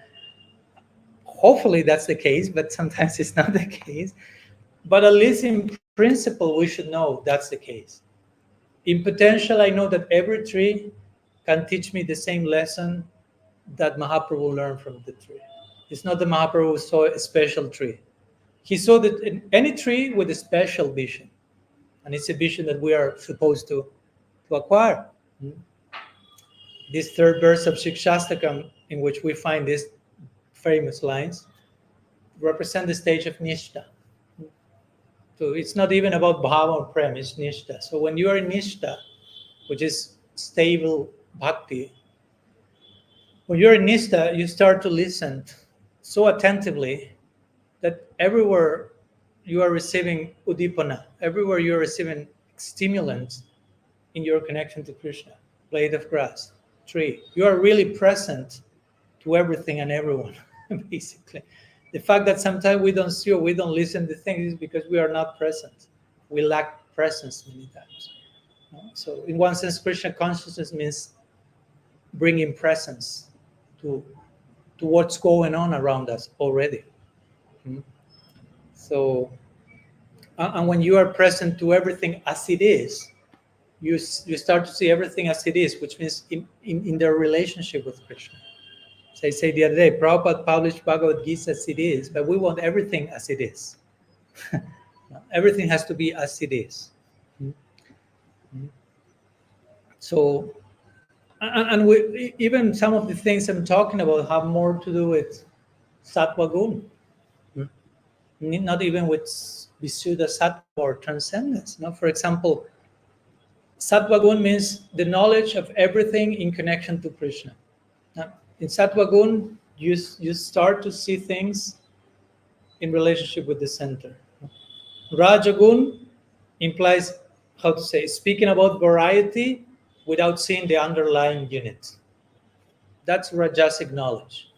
Hopefully that's the case, but sometimes it's not the case. But at least in principle, we should know that's the case. In potential, I know that every tree can teach me the same lesson that Mahaprabhu learned from the tree. It's not that Mahaprabhu saw a special tree. He saw that in any tree with a special vision. And it's a vision that we are supposed to acquire. This third verse of Shikshastakam, in which we find these famous lines, represent the stage of Nishta. So it's not even about Bhava or Prem, it's Nishta. So when you are in Nishta, which is stable Bhakti, when you're in Nishta, you start to listen so attentively that everywhere you are receiving udipana, everywhere you are receiving stimulants in your connection to Krishna, blade of grass, tree. You are really present to everything and everyone, basically. The fact that sometimes we don't see or we don't listen to things is because we are not present. We lack presence many times. So in one sense, Krishna consciousness means bringing presence to what's going on around us already. So, and when you are present to everything as it is, you start to see everything as it is, which means in their relationship with Krishna. So I say the other day, Prabhupada published Bhagavad Gita as it is, but we want everything as it is. Everything has to be as it is. So, and we, even some of the things I'm talking about have more to do with Sattva Gun. Not even with Visuddha Sattva or transcendence. For example, Sattva Gun means the knowledge of everything in connection to Krishna. Now, in Sattva Gun, you start to see things in relationship with the center. Rajagun implies, speaking about variety without seeing the underlying unit. That's Rajasic knowledge.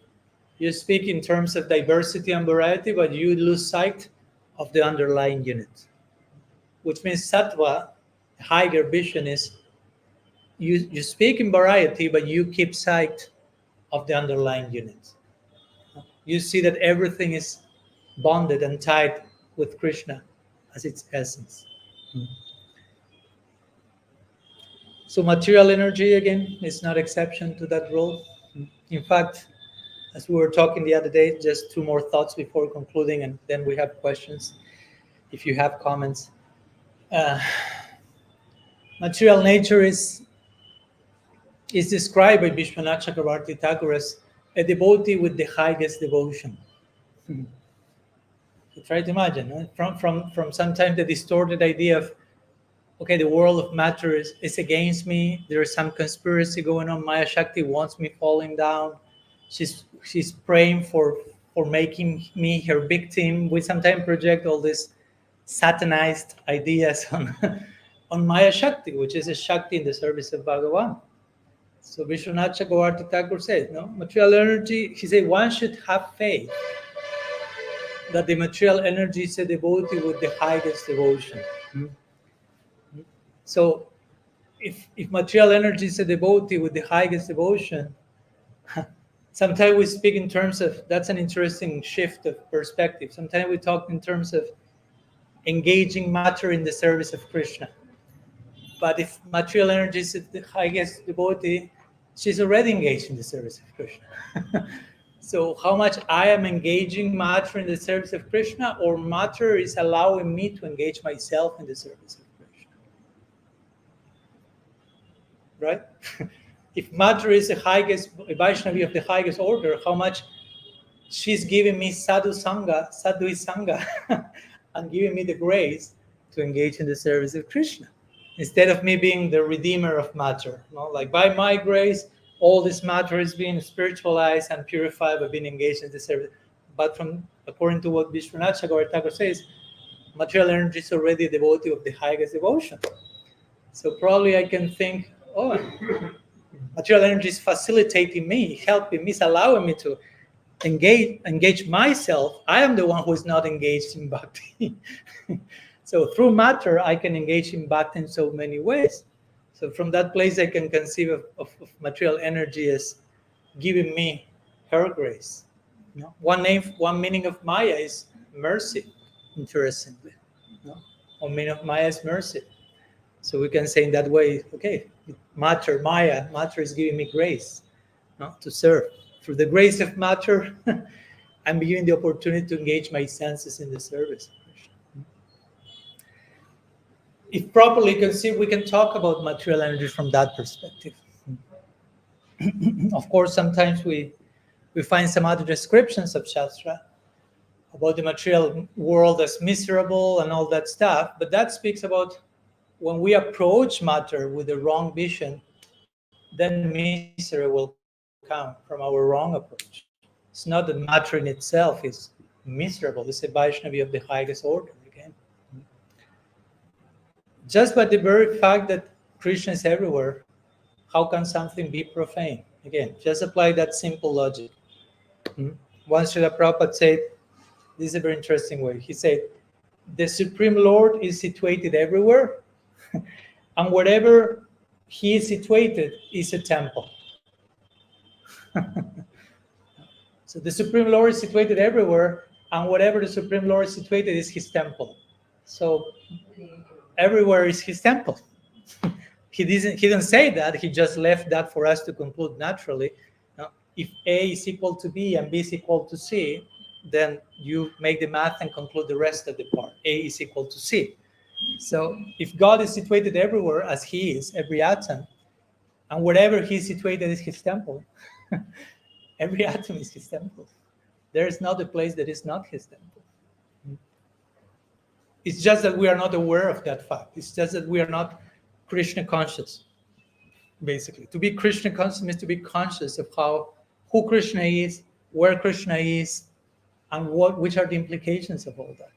You speak in terms of diversity and variety, but you lose sight of the underlying unit. Which means Sattva, higher vision, is you speak in variety, but you keep sight of the underlying unit. You see that everything is bonded and tied with Krishna as its essence. So material energy, again, is not exception to that rule. In fact, as we were talking the other day, just two more thoughts before concluding, and then we have questions, if you have comments. Material nature is described by Vishwanath Chakravarti Thakur as a devotee with the highest devotion. So try to imagine, from sometimes the distorted idea of, okay, the world of matter is against me. There is some conspiracy going on. Maya Shakti wants me falling down. She's praying for making me her victim. We sometimes project all these satanized ideas on Maya Shakti, which is a Shakti in the service of Bhagavan. So Vishwanath Chakravarti Thakur says, material energy, he said, one should have faith that the material energy is a devotee with the highest devotion. So if material energy is a devotee with the highest devotion, sometimes we speak in terms of, that's an interesting shift of perspective. Sometimes we talk in terms of engaging matter in the service of Krishna. But if material energy is the highest devotee, she's already engaged in the service of Krishna. So how much I am engaging matter in the service of Krishna, or matter is allowing me to engage myself in the service of Krishna. Right? If matter is the highest, Vaishnavi of the highest order, how much she's giving me sadhu sangha, and giving me the grace to engage in the service of Krishna. Instead of me being the redeemer of matter. Like by my grace, all this matter is being spiritualized and purified by being engaged in the service. But according to what Vishwanath Chakravarti Thakur says, material energy is already a devotee of the highest devotion. So probably I can think, material energy is facilitating me, helping me, is allowing me to engage myself. I am the one who is not engaged in bhakti. So through matter, I can engage in bhakti in so many ways. So from that place, I can conceive of material energy as giving me her grace. One meaning of Maya is mercy, interestingly. One meaning of Maya is mercy. So we can say in that way, okay, Maya, matter is giving me grace to serve. Through the grace of matter, I'm given the opportunity to engage my senses in the service. If properly conceived, we can talk about material energy from that perspective. Of course, sometimes we find some other descriptions of Shastra about the material world as miserable and all that stuff, but that speaks about when we approach matter with the wrong vision, then misery will come from our wrong approach. It's not that matter in itself is miserable, it's a Vaishnavi of the highest order, again. Just by the very fact that Krishna is everywhere, how can something be profane? Again, just apply that simple logic. Once Srila Prabhupada said, this is a very interesting way. He said, the Supreme Lord is situated everywhere, and wherever he is situated is a temple. So the Supreme Lord is situated everywhere, and wherever the Supreme Lord is situated is his temple. So everywhere is his temple. He didn't say that, he just left that for us to conclude naturally. Now, if A is equal to B and B is equal to C, then you make the math and conclude the rest of the part. A is equal to C. So if God is situated everywhere as he is, every atom, and wherever he is situated is his temple, every atom is his temple. There is not a place that is not his temple. It's just that we are not aware of that fact. It's just that we are not Krishna conscious, basically. To be Krishna conscious means to be conscious of who Krishna is, where Krishna is, and which are the implications of all that.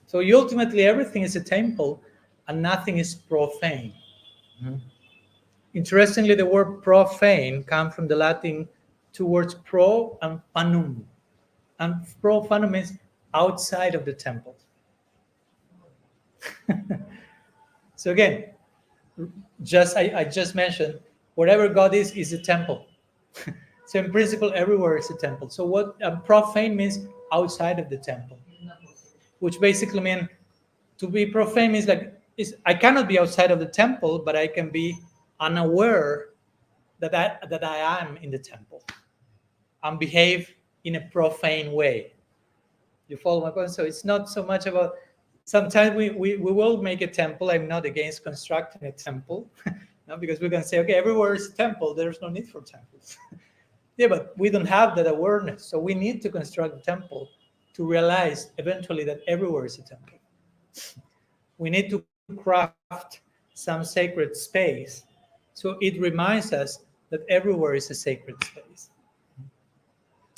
So ultimately, everything is a temple, and nothing is profane. Interestingly, the word profane comes from the Latin two words pro and fanum. And profanum means outside of the temple. So again, I just mentioned, wherever God is a temple. So in principle, everywhere is a temple. So what profane means outside of the temple, which basically means to be profane means I cannot be outside of the temple, but I can be unaware that I am in the temple and behave in a profane way. You follow my point? So it's not so much about, sometimes we will make a temple. I'm not against constructing a temple, because we can say, okay, everywhere is a temple. There's no need for temples. Yeah, but we don't have that awareness. So we need to construct a temple to realize eventually that everywhere is a temple. We need to craft some sacred space so it reminds us that everywhere is a sacred space.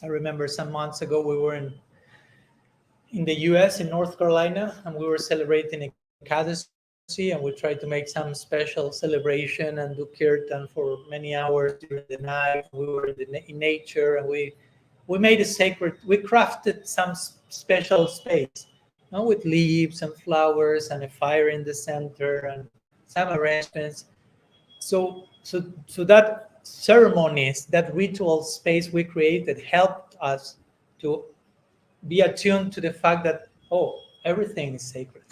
I remember some months ago we were in the US, in North Carolina, and we were celebrating Ekadasi, and we tried to make some special celebration and do kirtan for many hours during the night. We were in nature, and we made we crafted some special space, with leaves and flowers and a fire in the center and some arrangements. So that ceremonies, that ritual space we created helped us to be attuned to the fact that, everything is sacred,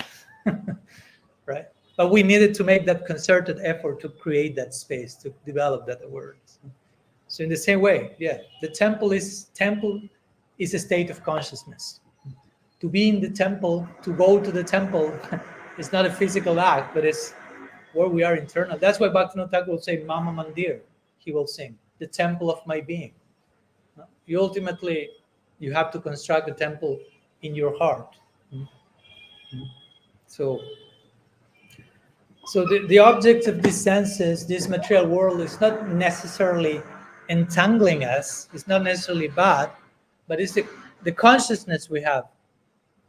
right? But we needed to make that concerted effort to create that space, to develop that awareness. So in the same way, the temple is a state of consciousness. To be in the temple, to go to the temple, is not a physical act, but it's where we are internal. That's why Bhaktivinoda Thakur will say, Mama Mandir, he will sing, the temple of my being. You have to construct a temple in your heart. So the object of these senses, this material world, is not necessarily entangling us. It's not necessarily bad, but it's the consciousness we have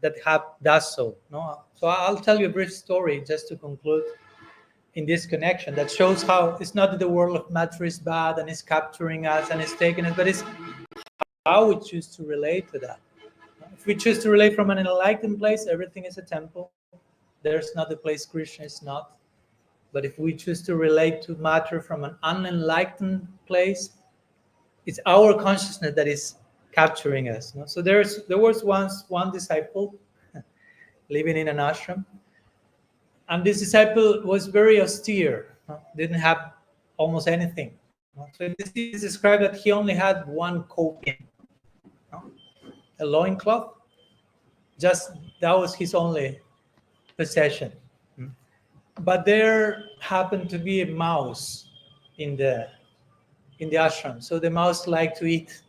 that does so. No? So I'll tell you a brief story just to conclude in this connection that shows how it's not that the world of matter is bad and it's capturing us and it's taking us, but it's how we choose to relate to that. If we choose to relate from an enlightened place, everything is a temple. There's not a place Krishna is not. But if we choose to relate to matter from an unenlightened place, it's our consciousness that is capturing us. No? So there was once one disciple living in an ashram, and this disciple was very austere, no? Didn't have almost anything. No? So this is described that he only had one coping, no? A loincloth. Just that was his only possession. But there happened to be a mouse in the ashram. So the mouse liked to eat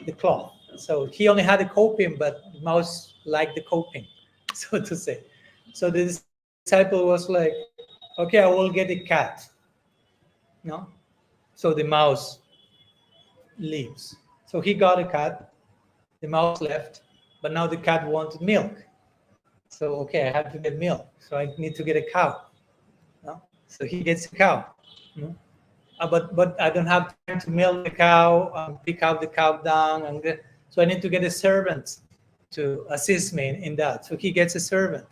the cloth. So he only had a coping, but the mouse liked the coping, so to say. So the disciple was like, okay, I will get a cat. No? So the mouse leaves. So he got a cat, the mouse left, but now the cat wanted milk. So, okay, I have to get milk. So I need to get a cow. No? So he gets a cow. No? But I don't have time to milk the cow, pick out the cow dung. So I need to get a servant to assist me in that. So he gets a servant.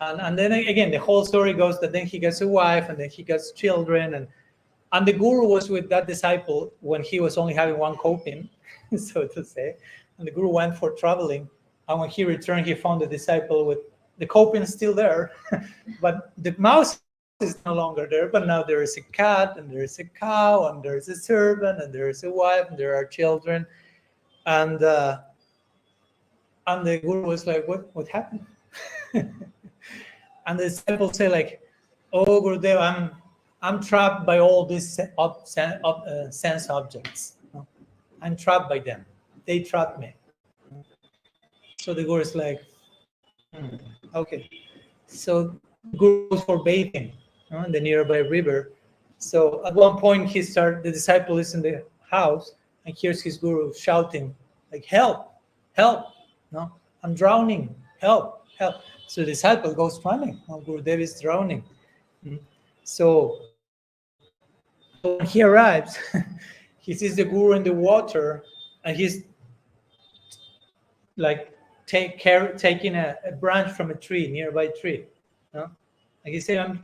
And then again, the whole story goes that then he gets a wife, and then he gets children. And the guru was with that disciple when he was only having one coping, so to say. And the guru went for traveling. And when he returned, he found the disciple with the coping still there, but the mouse is no longer there. But now there is a cat, and there is a cow, and there is a servant, and there is a wife, and there are children. And the guru was like, "What happened?" And the disciple say like, "Oh, Gurudev, I'm trapped by all these sense objects. I'm trapped by them. They trap me." So the guru is like, okay. So the guru goes for bathing in the nearby river. So at one point the disciple is in the house and hears his guru shouting like, "Help, help, no, I'm drowning, help, help." So the disciple goes running. Gurudev is drowning. So when he arrives, he sees the guru in the water, and he's like taking a branch from a tree, nearby tree. No? And he said,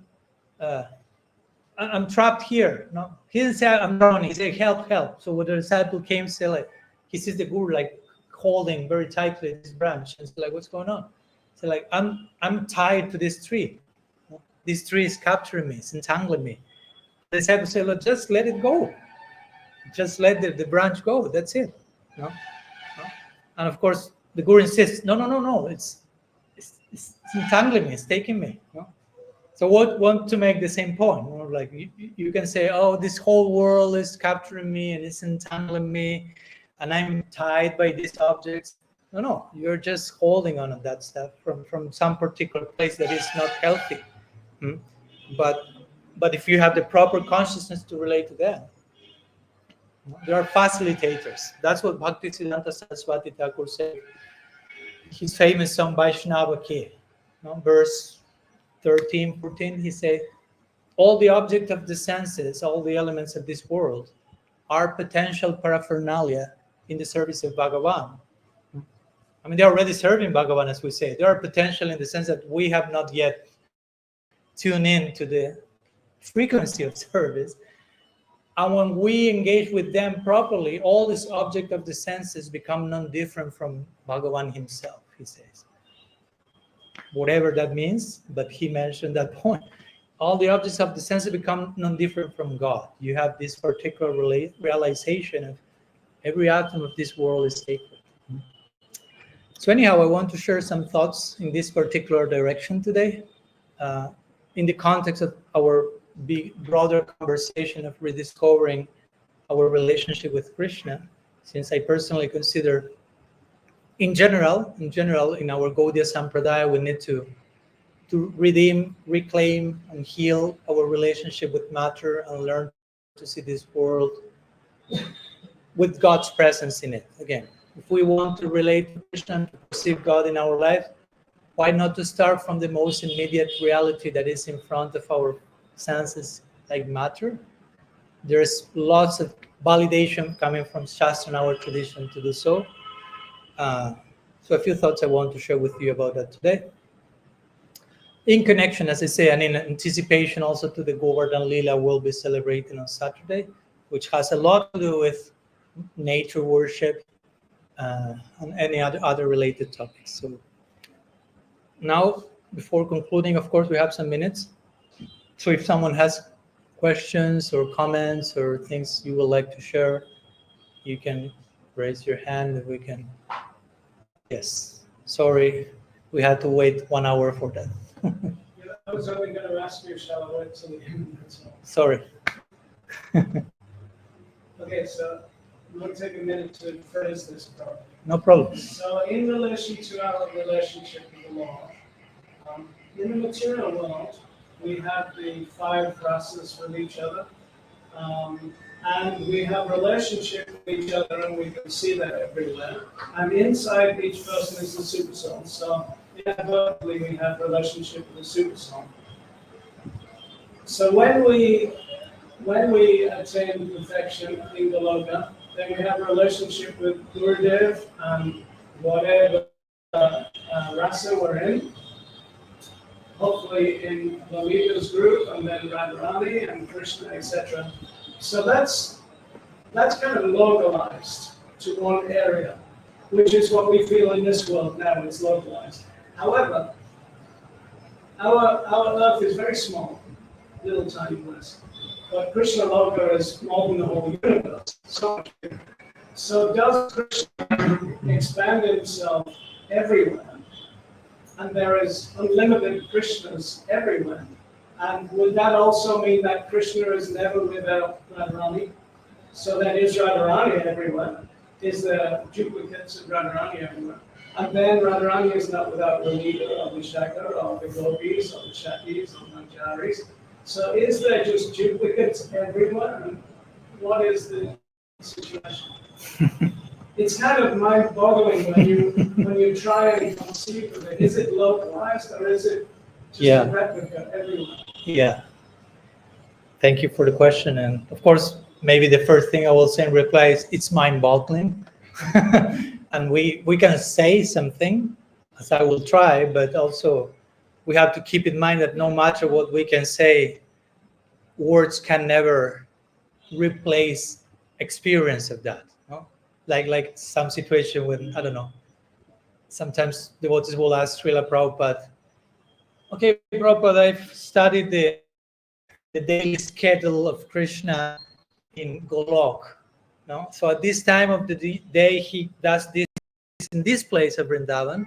I'm trapped here. No, he didn't say I'm drowning. He said, "Help, help." So when the disciple came, say like, he sees the guru like holding very tightly this branch, and he's like, "What's going on?" So like, I'm tied to this tree. This tree is capturing me, it's entangling me. The disciple said, "Look, just let it go. Just let the branch go. That's it." No? And of course, the guru insists, no, it's entangling me, it's taking me. No? So want to make the same point. You know, like you can say, "Oh, this whole world is capturing me and it's entangling me, and I'm tied by these objects." No, you're just holding on to that stuff from some particular place that is not healthy. But if you have the proper consciousness to relate to them, there are facilitators. That's what Bhaktisiddhanta Saraswati Thakur said. His famous song Vaishnava Ke, verse 13, 14, he said, "All the objects of the senses, all the elements of this world are potential paraphernalia in the service of Bhagavan." I mean, they're already serving Bhagavan, as we say. They are potential in the sense that we have not yet tuned in to the frequency of service. And when we engage with them properly, all these objects of the senses become non-different from Bhagavan himself, he says. Whatever that means, but he mentioned that point. All the objects of the senses become non-different from God. You have this particular realization of every atom of this world is sacred. So anyhow, I want to share some thoughts in this particular direction today, in the context of our broader conversation of rediscovering our relationship with Krishna, since I personally consider, in general, in our Gaudiya Sampradaya, we need to redeem, reclaim, and heal our relationship with matter and learn to see this world with God's presence in it. Again, if we want to relate to Krishna and to perceive God in our life, why not to start from the most immediate reality that is in front of our senses, like matter? There's lots of validation coming from Shastra and our tradition to do so. So a few thoughts I want to share with you about that today. in connection, as I say, and in anticipation also to the Govardhan Lila we'll be celebrating on Saturday, which has a lot to do with nature worship and any other related topics. So now, before concluding, of course, we have some minutes. So if someone has questions or comments or things you would like to share, you can raise your hand and we can. Yes, sorry, we had to wait 1 hour for that. I was only going to ask you, shall I wait till the end? Sorry. Okay, so I'm going to take a minute to phrase this properly. No problem. So in relation to our relationship with the Lord, in the material world, we have the 5 rasas with each other, and we have relationship with each other, and we can see that everywhere. And inside each person is the supersoul. So inadvertently, we have relationship with the supersoul. So when we attain perfection in Gaudiya, then we have a relationship with Gurudev and whatever rasa we're in. Hopefully in Lalita's group, and then Radharani and Krishna, etc. So that's kind of localized to one area, which is what we feel in this world now. It's localized. However, our earth is very small, little tiny place. But Krishna Loka is more than the whole universe. So does Krishna expand himself everywhere? And there is unlimited Krishnas everywhere. And would that also mean that Krishna is never without Radharani? So that is Radharani everywhere? Is there duplicates of Radharani everywhere? And then Radharani is not without Lalita or Vishaka or the Gopis or the Shakis or the Manjaris. So is there just duplicates everywhere? And what is the situation? It's kind of mind-boggling when you try and conceive of it. Is it localized or is it just a replica everywhere? Yeah. Thank you for the question. And of course, maybe the first thing I will say in reply is it's mind-boggling. And we can say something, as I will try, but also we have to keep in mind that no matter what we can say, words can never replace experience of that. No? Like some situation when, I don't know, sometimes devotees will ask Srila Prabhupada, okay, Prabhupada, I've studied the daily schedule of Krishna in Golok. No? So at this time of the day, he does this in this place of Vrindavan.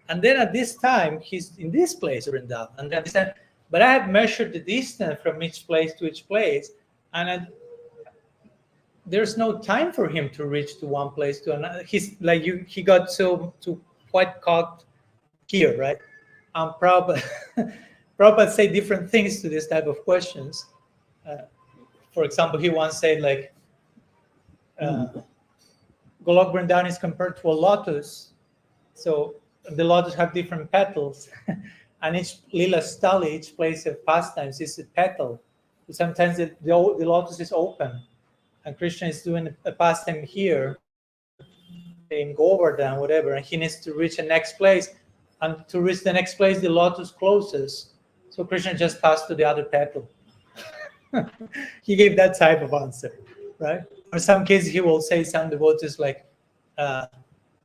And then at this time, he's in this place of Vrindavan. And then time, but I have measured the distance from each place to each place. And there's no time for him to reach to one place to another. He's like he got so quite caught here, right? Prabhupada say different things to this type of questions. For example, he once said like, Golok Vrindavan is compared to a lotus. So the lotus have different petals. And each lila stali, each place of pastimes is a petal. So sometimes the lotus is open. And Krishna is doing a pastime here in Govardhan, whatever, and he needs to reach the next place. And to reach the next place, the lotus closes. So Krishna just passed to the other petal. He gave that type of answer, right? Or some cases, he will say some devotees like,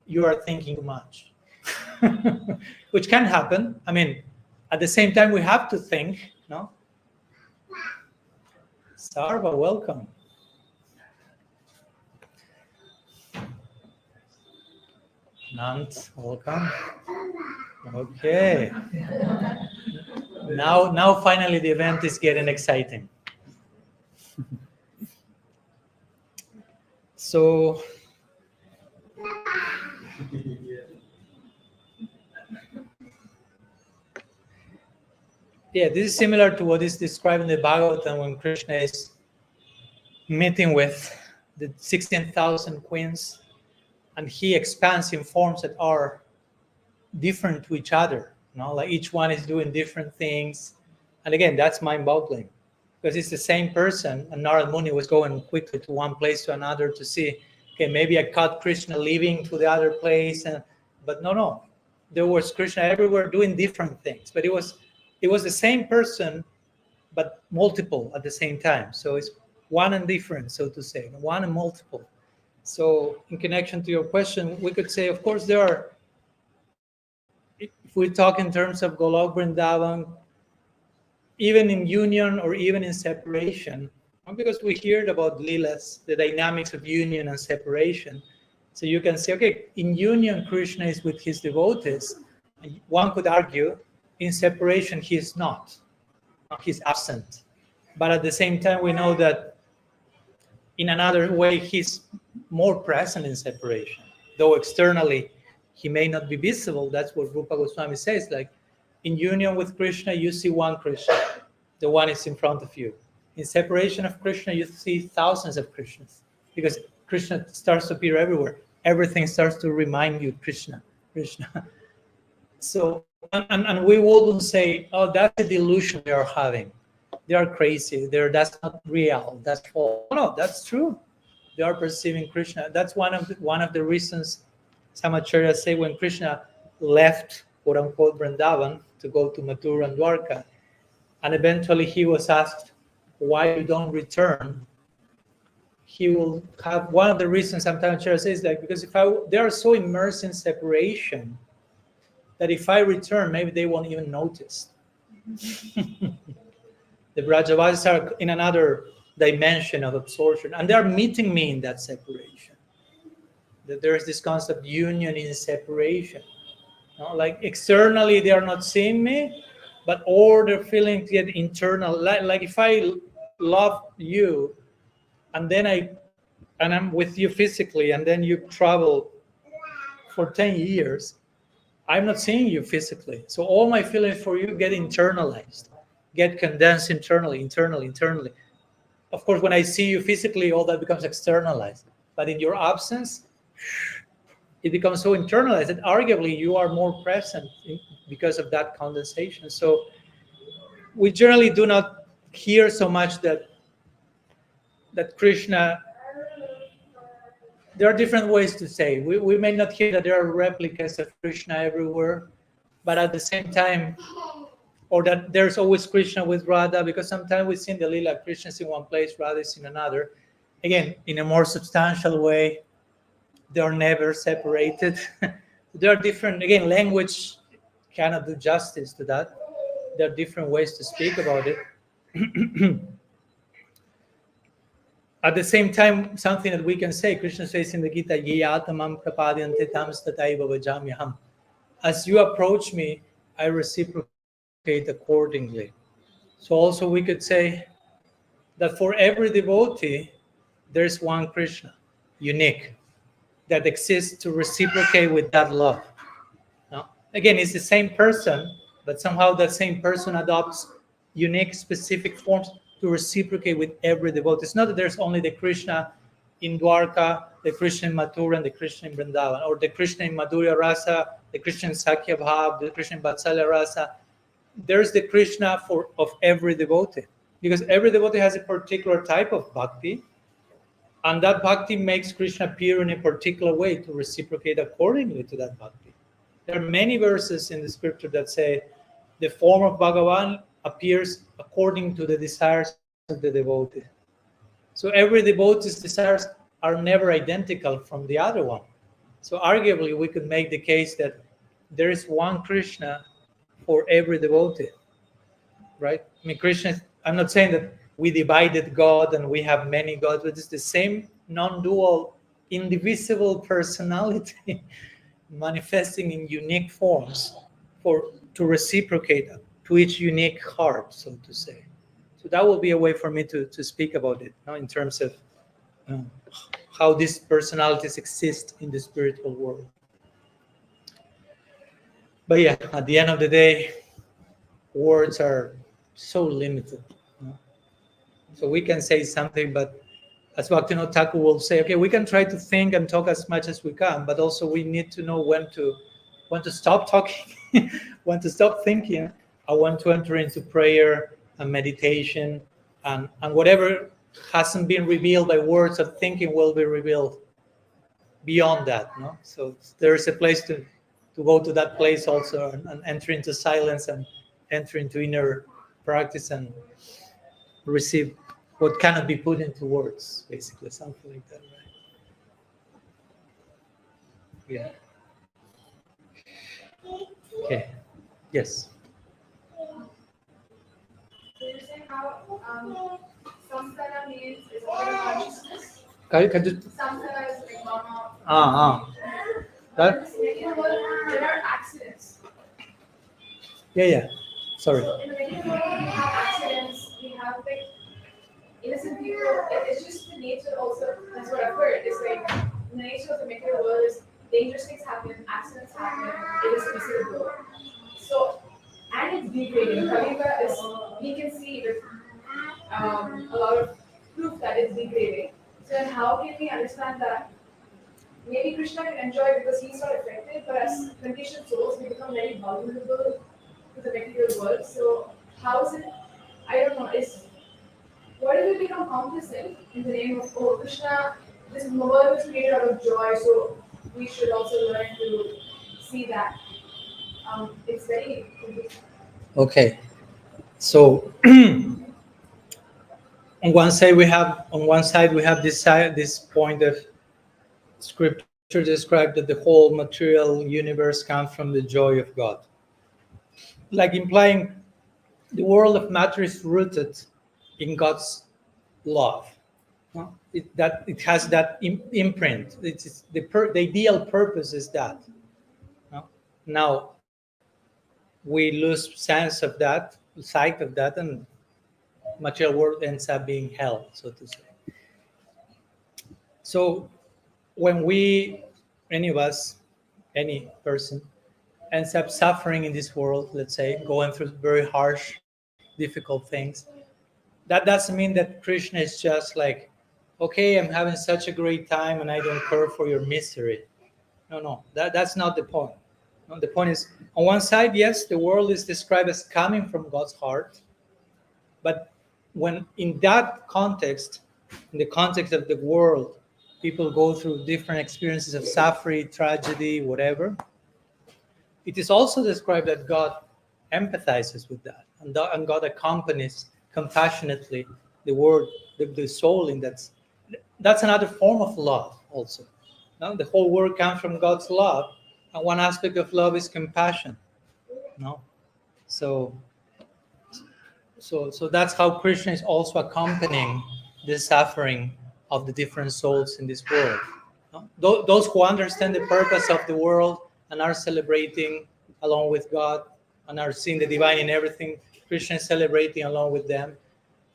you are thinking too much, which can happen. I mean, at the same time, we have to think, no? Sarva, welcome. Nant, welcome. Okay. Now finally the event is getting exciting. So yeah, this is similar to what is described in the Bhagavatam when Krishna is meeting with the 16,000 queens, and he expands in forms that are different to each other. Like each one is doing different things. And again, that's mind-boggling because it's the same person. And Narad Muni was going quickly to one place to another to see, okay, maybe I caught Krishna leaving to the other place. But no. There was Krishna everywhere doing different things. But it was it was the same person, but multiple at the same time. So it's one and different, so to say, one and multiple. So in connection to your question, we could say, of course, there are, if we talk in terms of Golok Vrindavan, even in union or even in separation, because we heard about Leelas, the dynamics of union and separation. So you can say, okay, in union, Krishna is with his devotees. One could argue, in separation, he is not. He's absent. But at the same time, we know that in another way, he's more present in separation. Though externally, he may not be visible. That's what Rupa Goswami says. Like, in union with Krishna, you see one Krishna. The one is in front of you. In separation of Krishna, you see thousands of Krishnas. Because Krishna starts to appear everywhere. Everything starts to remind you Krishna, Krishna. So, and we wouldn't say, oh, that's a delusion they are having. They are crazy. That's not real. That's false. No, that's true. They are perceiving Krishna. That's one of the reasons some acharyas say when Krishna left, quote unquote, Vrindavan to go to Mathura and Dwarka, and eventually he was asked why you don't return. He will have one of the reasons sometimes acharyas says that because they are so immersed in separation that if I return, maybe they won't even notice. The Brajavasis are in another dimension of absorption, and they are meeting me in that separation. That there is this concept of union in separation. You know, like externally, they are not seeing me, but all their feelings get internal. Like if I love you, and then I'm with you physically, and then you travel for 10 years, I'm not seeing you physically. So all my feelings for you get internalized, get condensed internally. Of course, when I see you physically, all that becomes externalized. But in your absence, it becomes so internalized that arguably you are more present because of that condensation. So we generally do not hear so much that Krishna. There are different ways to say. We may not hear that there are replicas of Krishna everywhere, but at the same time, or that there's always Krishna with Radha, because sometimes we see in the Lila, Krishna is in one place, Radha is in another. Again, in a more substantial way, they are never separated. There are different, again, language cannot do justice to that. There are different ways to speak about it. At the same time, something that we can say, Krishna says in the Gita, as you approach me, I reciprocate accordingly. So also we could say that for every devotee, there's one Krishna, unique, that exists to reciprocate with that love. Now, again, it's the same person, but somehow that same person adopts unique, specific forms to reciprocate with every devotee. It's not that there's only the Krishna in Dwarka, the Krishna in Mathura, and the Krishna in Vrindavan, or the Krishna in Madhurya Rasa, the Krishna in Sakya Bhav, the Krishna in Vatsalya Rasa. There's the Krishna of every devotee, because every devotee has a particular type of bhakti, and that bhakti makes Krishna appear in a particular way to reciprocate accordingly to that bhakti. There are many verses in the scripture that say the form of Bhagavan appears according to the desires of the devotee. So every devotee's desires are never identical from the other one. So arguably, we could make the case that there is one Krishna for every devotee, right? I mean, Krishna, I'm not saying that we divided God and we have many gods, but it's the same non-dual, indivisible personality manifesting in unique forms to reciprocate to each unique heart, so to say. So that will be a way for me to speak about it, in terms of how these personalities exist in the spiritual world. But yeah, at the end of the day, words are so limited. So we can say something, but as Bhaktivinoda Thakur will say, okay, we can try to think and talk as much as we can, but also we need to know when to stop talking, when to stop thinking, I want to enter into prayer and meditation, and whatever hasn't been revealed by words of thinking will be revealed beyond that. So there is a place to go to that place also and enter into silence and enter into inner practice and receive what cannot be put into words, basically, something like that, right? Yeah. Okay. Yes. So you're saying how samskara means is all consciousness. Can you, Samskara is like karma. that, In this material world, there are accidents. yeah. Sorry. So in the material world, we have accidents. We have like innocent people. It's just the nature also. That's what I've heard. It's like the nature of the material world is dangerous things happen, accidents happen. It is physical. So and it's degrading. Kaliga is we can see with a lot of proof that it's degrading. So then how can we understand that maybe Krishna can enjoy because he's not affected, but as conditioned souls we become very vulnerable to the material world. So how is it? I don't know. Is what if we become complacent in the name of Krishna? This world was created out of joy, so we should also learn to see that. It's very Okay. So on one side we have this point of scripture described that the whole material universe comes from the joy of God, like implying the world of matter is rooted in God's love. No? It has that imprint. It's the ideal purpose is that. No? Now we lose sense of that, sight of that, and material world ends up being hell, so to say. So when any of us, any person, ends up suffering in this world, let's say, going through very harsh, difficult things, that doesn't mean that Krishna is just like, okay, I'm having such a great time and I don't care for your misery. No, that's not the point. No, the point is, on one side, yes, the world is described as coming from God's heart, but when in that context, in the context of the world, people go through different experiences of suffering, tragedy, whatever, it is also described that God empathizes with that, and God accompanies compassionately the soul in that. That's another form of love also. No? The whole world comes from God's love, and one aspect of love is compassion. No, so that's how Krishna is also accompanying the suffering of the different souls in this world. No? Those who understand the purpose of the world and are celebrating along with God and are seeing the divine in everything, Krishna is celebrating along with them.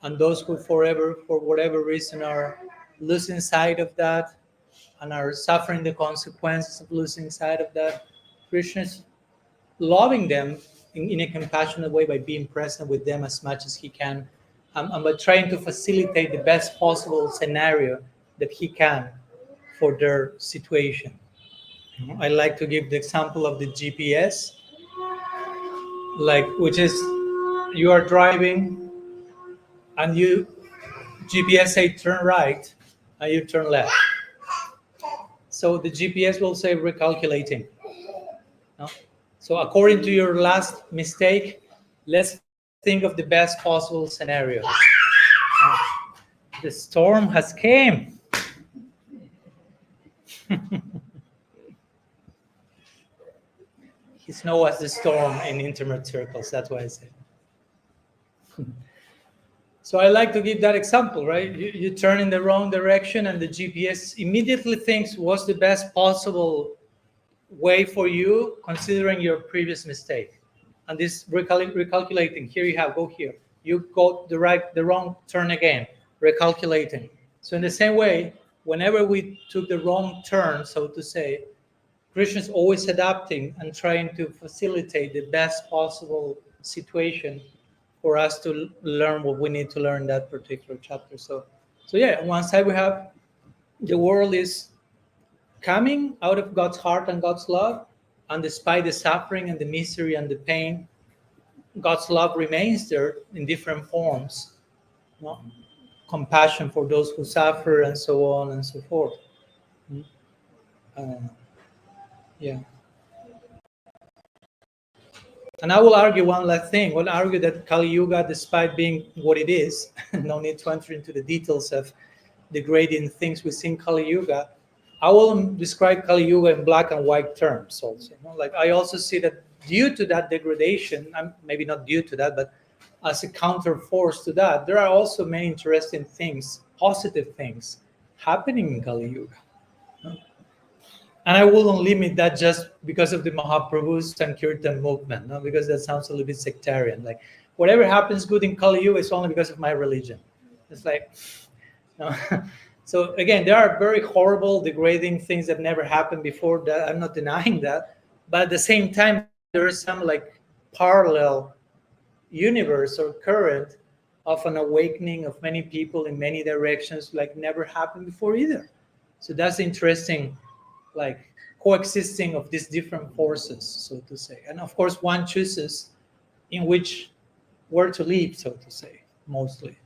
And those who for whatever reason, are losing sight of that and are suffering the consequences of losing sight of that, Krishna is loving them in a compassionate way by being present with them as much as he can, and by trying to facilitate the best possible scenario that he can for their situation. I like to give the example of the GPS, which is you are driving and GPS say turn right and you turn left. So the GPS will say recalculating. No? So according to your last mistake, let's think of the best possible scenario. The storm has came. He's known as the storm in intimate circles. That's why I say. So I like to give that example, right? You turn in the wrong direction and the GPS immediately thinks what's the best possible way for you considering your previous mistake. And this recalculating, here you have, go here. You go the wrong turn again, recalculating. So in the same way, whenever we took the wrong turn, so to say, Krishna is always adapting and trying to facilitate the best possible situation for us to learn what we need to learn in that particular chapter. So yeah, on one side we have the world is coming out of God's heart and God's love, and despite the suffering and the misery and the pain, God's love remains there in different forms. No? Compassion for those who suffer and so on and so forth. Yeah. And I will argue one last thing. I will argue that Kali Yuga, despite being what it is, no need to enter into the details of degrading things within Kali Yuga, I will describe Kali Yuga in black and white terms also. Like I also see that due to that degradation, maybe not due to that, but as a counter force to that, there are also many interesting things, positive things happening in Kali Yuga. And I wouldn't limit that just because of the Mahaprabhu's Sankirtan movement, no? Because that sounds a little bit sectarian. Like whatever happens good in Kali Yuga is only because of my religion. It's like, no. So again, there are very horrible, degrading things that never happened before. That I'm not denying that, but at the same time, there is some like parallel universe or current of an awakening of many people in many directions, like never happened before either. So that's interesting, like coexisting of these different forces, so to say. And of course, one chooses in which where to live, so to say, mostly.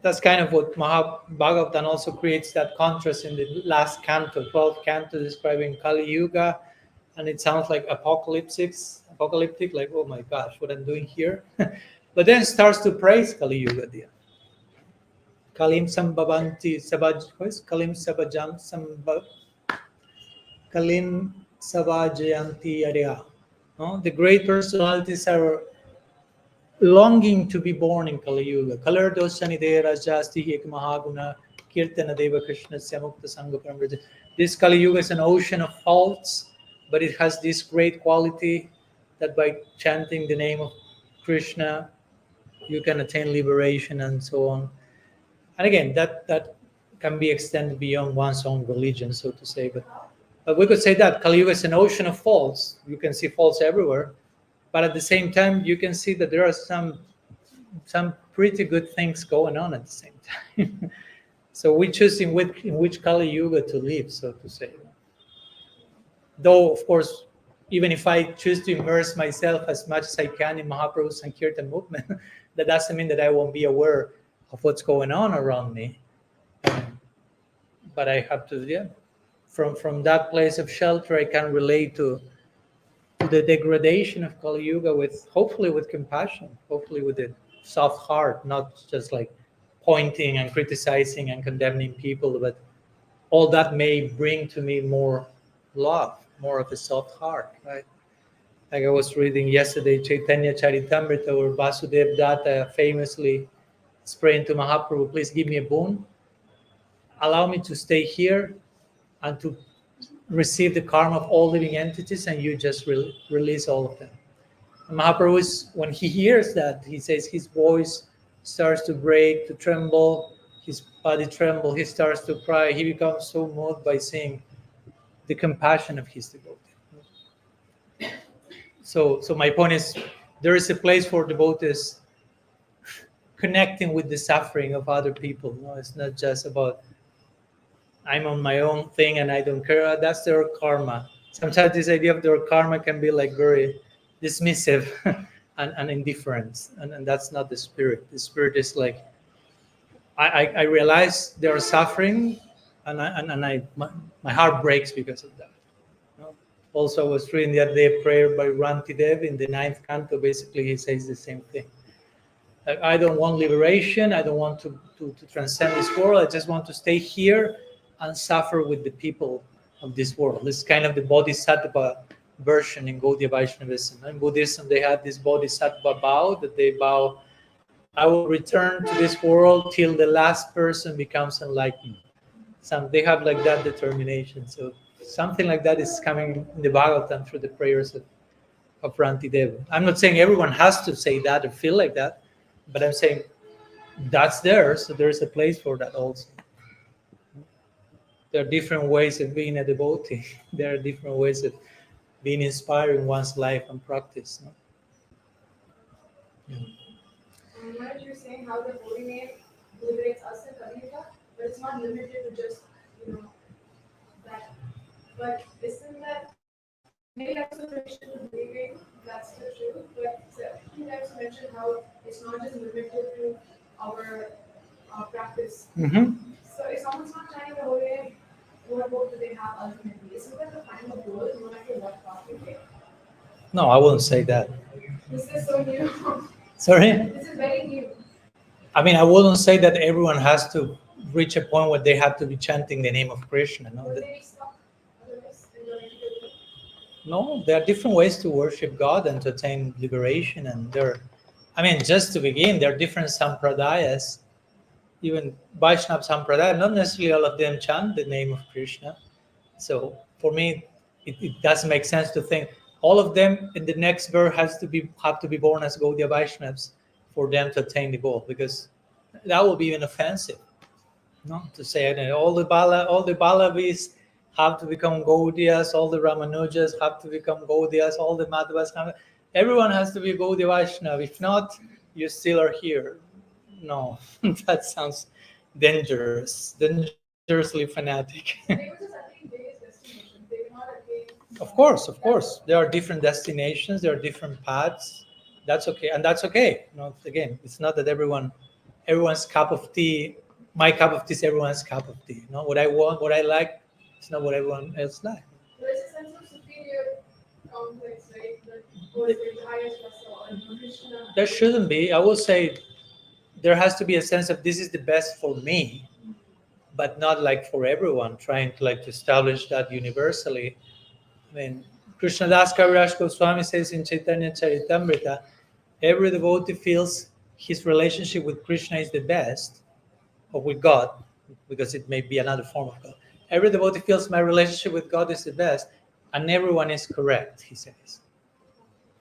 That's kind of what Bhagavatam also creates, that contrast in the last canto, 12th canto, describing Kali Yuga, and it sounds like apocalyptic, like, oh my gosh, what I'm doing here. But then it starts to praise Kali Yuga there. Kalim Sambhavanti Sabaj, Kalim Sabajam Sambhav, Kalim Savajayanti Arya. No? The great personalities are longing to be born in Kali Yuga. Kalar Doshanide Rajasti Ek Mahaguna Kirtana Deva Krishna Samukta Sangha Paramrita. This Kali Yuga is an ocean of faults, but it has this great quality that by chanting the name of Krishna, you can attain liberation and so on. And again, that can be extended beyond one's own religion, so to say. But we could say that Kali Yuga is an ocean of faults. You can see faults everywhere. But at the same time, you can see that there are some pretty good things going on at the same time. So we choose in which Kali Yuga to live, so to say. Though, of course, even if I choose to immerse myself as much as I can in Mahaprabhu's Sankirtan movement, that doesn't mean that I won't be aware of what's going on around me. But I have to, from that place of shelter, I can relate to the degradation of Kali Yuga hopefully with compassion, hopefully with a soft heart, not just like pointing and criticizing and condemning people, but all that may bring to me more love, more of a soft heart, right? Like I was reading yesterday, Chaitanya Charitamrita, where Vasudev Datta famously is praying to Mahaprabhu, please give me a boon, allow me to stay here and to receive the karma of all living entities, and you just release all of them. And Mahaprabhu, when he hears that, he says his voice starts to break, to tremble, his body trembles, he starts to cry. He becomes so moved by seeing the compassion of his devotee. So my point is, there is a place for devotees connecting with the suffering of other people. No, it's not just about I'm on my own thing and I don't care. That's their karma. Sometimes this idea of their karma can be like very dismissive and indifferent, and that's not the spirit. The spirit is like I realize they are suffering, and my heart breaks because of that. You know? Also, I was reading the other day a prayer by Rantidev in the 9th canto. Basically, he says the same thing. Like, I don't want liberation. I don't want to transcend this world. I just want to stay here and suffer with the people of this world. This is kind of the bodhisattva version in Gaudiya Vaishnavism. In Buddhism, they have this bodhisattva vow that they vow, I will return to this world till the last person becomes enlightened. They have like that determination. So something like that is coming in the Bhagavatam through the prayers of Rantideva. I'm not saying everyone has to say that or feel like that, but I'm saying that's there, so there's a place for that also. There are different ways of being a devotee. There are different ways of being inspired in one's life and practice. No? And what you're saying, how the holy name liberates us in Kali Yuga, but it's not limited to just, that. But isn't that, maybe that's the tradition of believing, that's the truth, but you guys mentioned how it's not just limited to our practice. Mm-hmm. So it's almost not telling the holy name, what hope do they have ultimately? Isn't that the final goal, no matter what path we take? No, I wouldn't say that. This is so new. Sorry? This is very new. I mean, I wouldn't say that everyone has to reach a point where they have to be chanting the name of Krishna. No, Would they be stuck? Otherwise, they're going to do it. no, there are different ways to worship God and to attain liberation. And just to begin, there are different sampradayas, even Vaishnava sampradaya, not necessarily all of them chant the name of Krishna. So for me, it doesn't make sense to think all of them in the next birth have to be born as Gaudiya Vaishnavas for them to attain the goal, because that will be even offensive. No, to say that all the Balavis have to become Gaudiyas, all the Ramanujas have to become Gaudiyas, all the Madhavas, everyone has to be Gaudiya Vaishnava. If not, you still are here. No, that sounds dangerously fanatic. They were just attaining various destinations. They were not attaining. Of course, there are different destinations, there are different paths. That's okay, and that's okay. No, again, it's not that everyone's cup of tea. My cup of tea is everyone's cup of tea. No, what I want, what I like, it's not what everyone else likes. There is a sense of superior complex, right? That was the highest vessel and Krishna. There shouldn't be. I will say there has to be a sense of this is the best for me, but not like for everyone, trying to establish that universally. I mean, Krishna Das Kaviraj Goswami says in Chaitanya Charitamrita, every devotee feels his relationship with Krishna is the best, or with God, because it may be another form of God. Every devotee feels my relationship with God is the best, and everyone is correct, he says.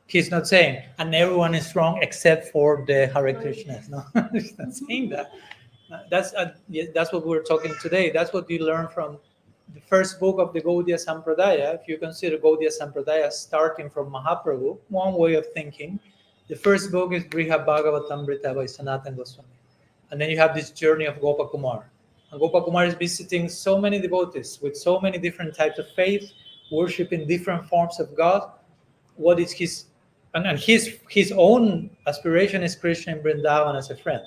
He's not saying, and everyone is wrong except for the Hare Krishnas. No, he's not saying that. That's what we're talking today. That's what you learn from the first book of the Gaudiya Sampradaya. If you consider Gaudiya Sampradaya starting from Mahaprabhu, one way of thinking, the first book is Briha Bhagavatamrita by Sanatana Goswami. And then you have this journey of Gopakumar. And Gopakumar is visiting so many devotees with so many different types of faith, worshiping different forms of God. What is his own aspiration is Krishna in Vrindavan as a friend.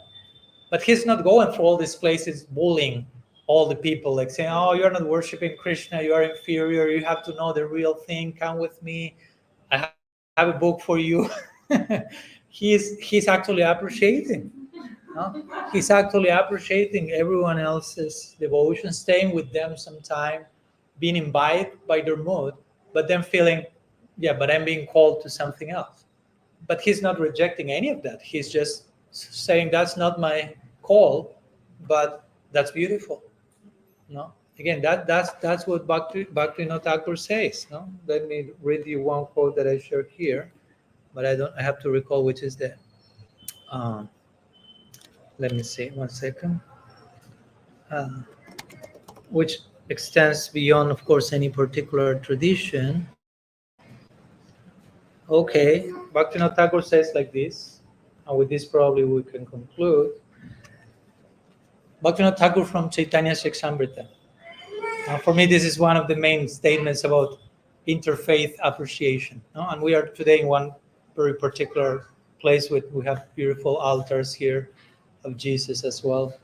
But he's not going through all these places bullying all the people, like saying, oh, you're not worshiping Krishna, you are inferior, you have to know the real thing, come with me, I have a book for you. He's actually appreciating. No? He's actually appreciating everyone else's devotion, staying with them some time, being invited by their mood, but then feeling, yeah, but I'm being called to something else. But he's not rejecting any of that. He's just saying that's not my call, but that's beautiful. No, again, that's what Bhaktivinoda Thakur says. No, let me read you one quote that I shared here, but I have to recall which is the. Let me see, one second. Which extends beyond, of course, any particular tradition. Okay, Bhaktivinoda Thakur says like this, and with this probably we can conclude. Bhaktivinoda Thakur from Chaitanya Charitamrita. For me, this is one of the main statements about interfaith appreciation. No? And we are today in one very particular place with we have beautiful altars here of Jesus as well.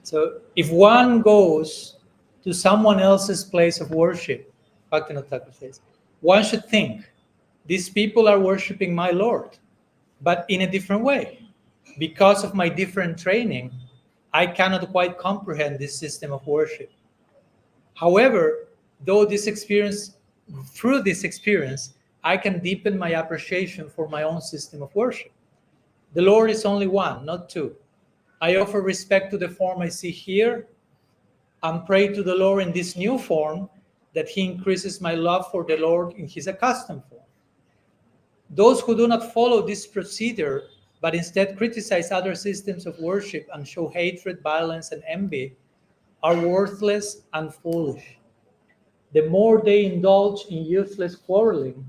So if one goes to someone else's place of worship, Bhaktivinoda Thakur says, one should think, these people are worshiping my Lord, but in a different way. Because of my different training, I cannot quite comprehend this system of worship. However, through this experience, I can deepen my appreciation for my own system of worship. The Lord is only one, not two. I offer respect to the form I see here and pray to the Lord in this new form that He increases my love for the Lord in His accustomed form. Those who do not follow this procedure, but instead criticize other systems of worship and show hatred, violence, and envy, are worthless and foolish. The more they indulge in useless quarreling,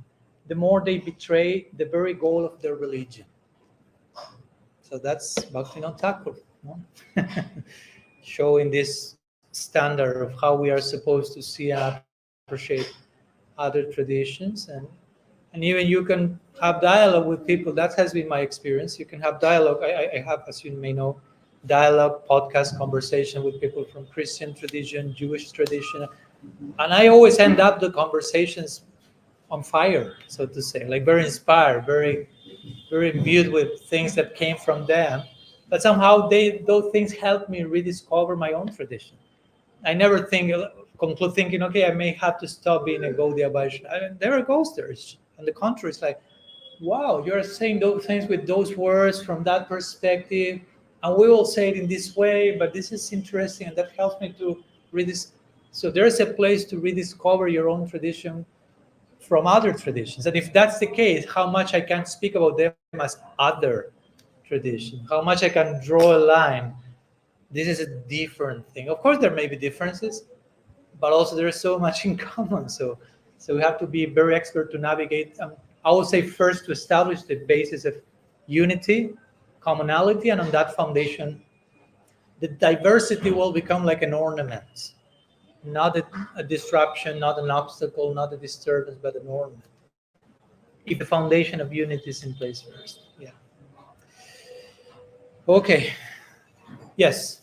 the more they betray the very goal of their religion. So that's Bhaktivinoda Thakur, no? Showing this standard of how we are supposed to see and appreciate other traditions. And even you can have dialogue with people. That has been my experience. You can have dialogue. I have, as you may know, dialogue, podcast, conversation with people from Christian tradition, Jewish tradition. And I always end up the conversations on fire, so to say, like very inspired, very imbued with things that came from them. But somehow those things helped me rediscover my own tradition. I never conclude thinking, okay, I may have to stop being a Gaudiya Vaishnava. I mean, there goes there. On the contrary, it's like, wow, you're saying those things with those words from that perspective, and we will say it in this way, but this is interesting, and that helps me to so there's a place to rediscover your own tradition from other traditions. And if that's the case, how much I can speak about them as other tradition, how much I can draw a line. This is a different thing. Of course, there may be differences, but also there is so much in common. So we have to be very expert to navigate. I would say first to establish the basis of unity, commonality, and on that foundation, the diversity will become like an ornament, not a disruption, not an obstacle, not a disturbance, but an ornament. If the foundation of unity is in place first. Yeah. Okay. Yes.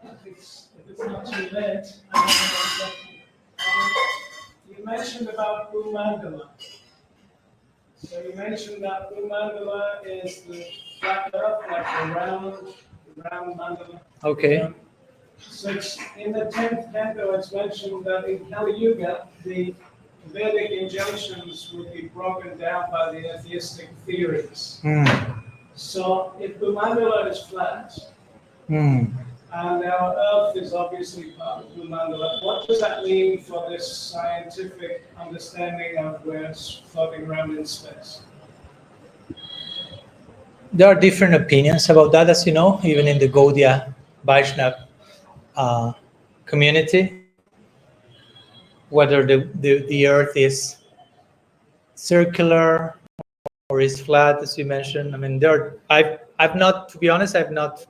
If it's not too late, you mentioned about Mandala. So you mentioned that Mandala is the flat earth, like the round mandala. Okay. So it's in the 10th canto, it's mentioned that in Kali Yuga, the Vedic injunctions would be broken down by the atheistic theories. So if the mandala is flat, and our Earth is obviously part of the mandala, what does that mean for this scientific understanding of where it's floating around in space? There are different opinions about that, as you know, even in the Gaudiya Vaishnava community, whether the Earth is circular or is flat, as you mentioned. I mean, I've not, to be honest, I've not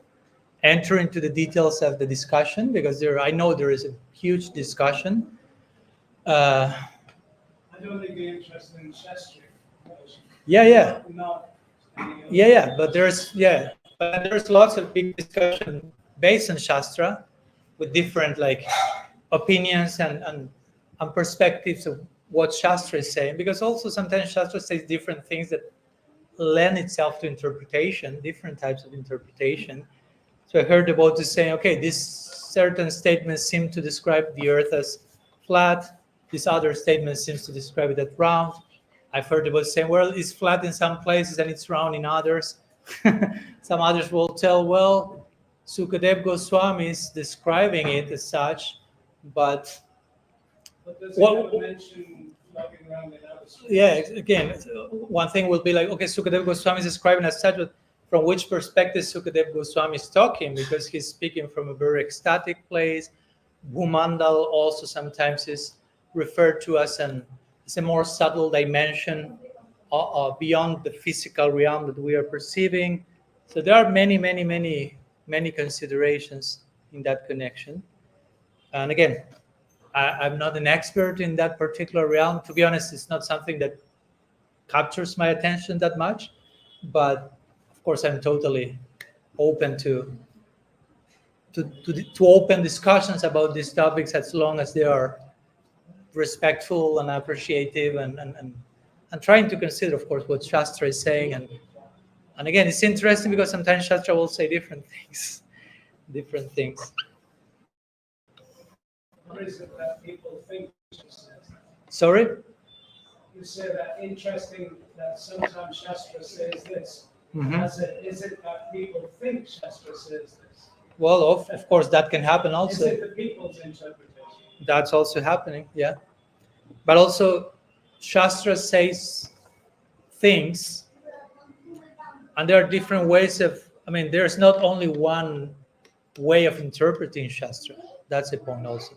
entered into the details of the discussion, because I know there is a huge discussion. I don't think they're interested in Shastra. Yeah. No. Yeah, but there's lots of big discussion based on Shastra, with different like opinions and perspectives of what Shastra is saying, because also sometimes Shastra says different things that lend itself to interpretation, different types of interpretation. So I heard about this saying, okay, this certain statements seem to describe the Earth as flat, this other statement seems to describe it as round. I've heard about saying, well, it's flat in some places and it's round in others. Some others will tell, well, Sukadeva Goswami is describing it as such, but does it ever mention floating around in outer space? Yeah, again, one thing will be like, okay, Sukadeva Goswami is describing as such, but from which perspective Sukadeva Goswami is talking, because he's speaking from a very ecstatic place. Bhumandal also sometimes is referred to as a more subtle dimension beyond the physical realm that we are perceiving. So there are many considerations in that connection. And again, I'm not an expert in that particular realm. To be honest, it's not something that captures my attention that much. But of course, I'm totally open to open discussions about these topics, as long as they are respectful and appreciative and trying to consider, of course, what Shastra is saying. And again, it's interesting because sometimes Shastra will say different things. What is it that people think? Sorry? You said that interesting that sometimes Shastra says this. Mm-hmm. Is it that people think Shastra says this? Well, of course, that can happen also. Is it the people's interpretation? That's also happening, yeah. But also, Shastra says things, and there are different ways of, there's not only one way of interpreting Shastra. That's the point also.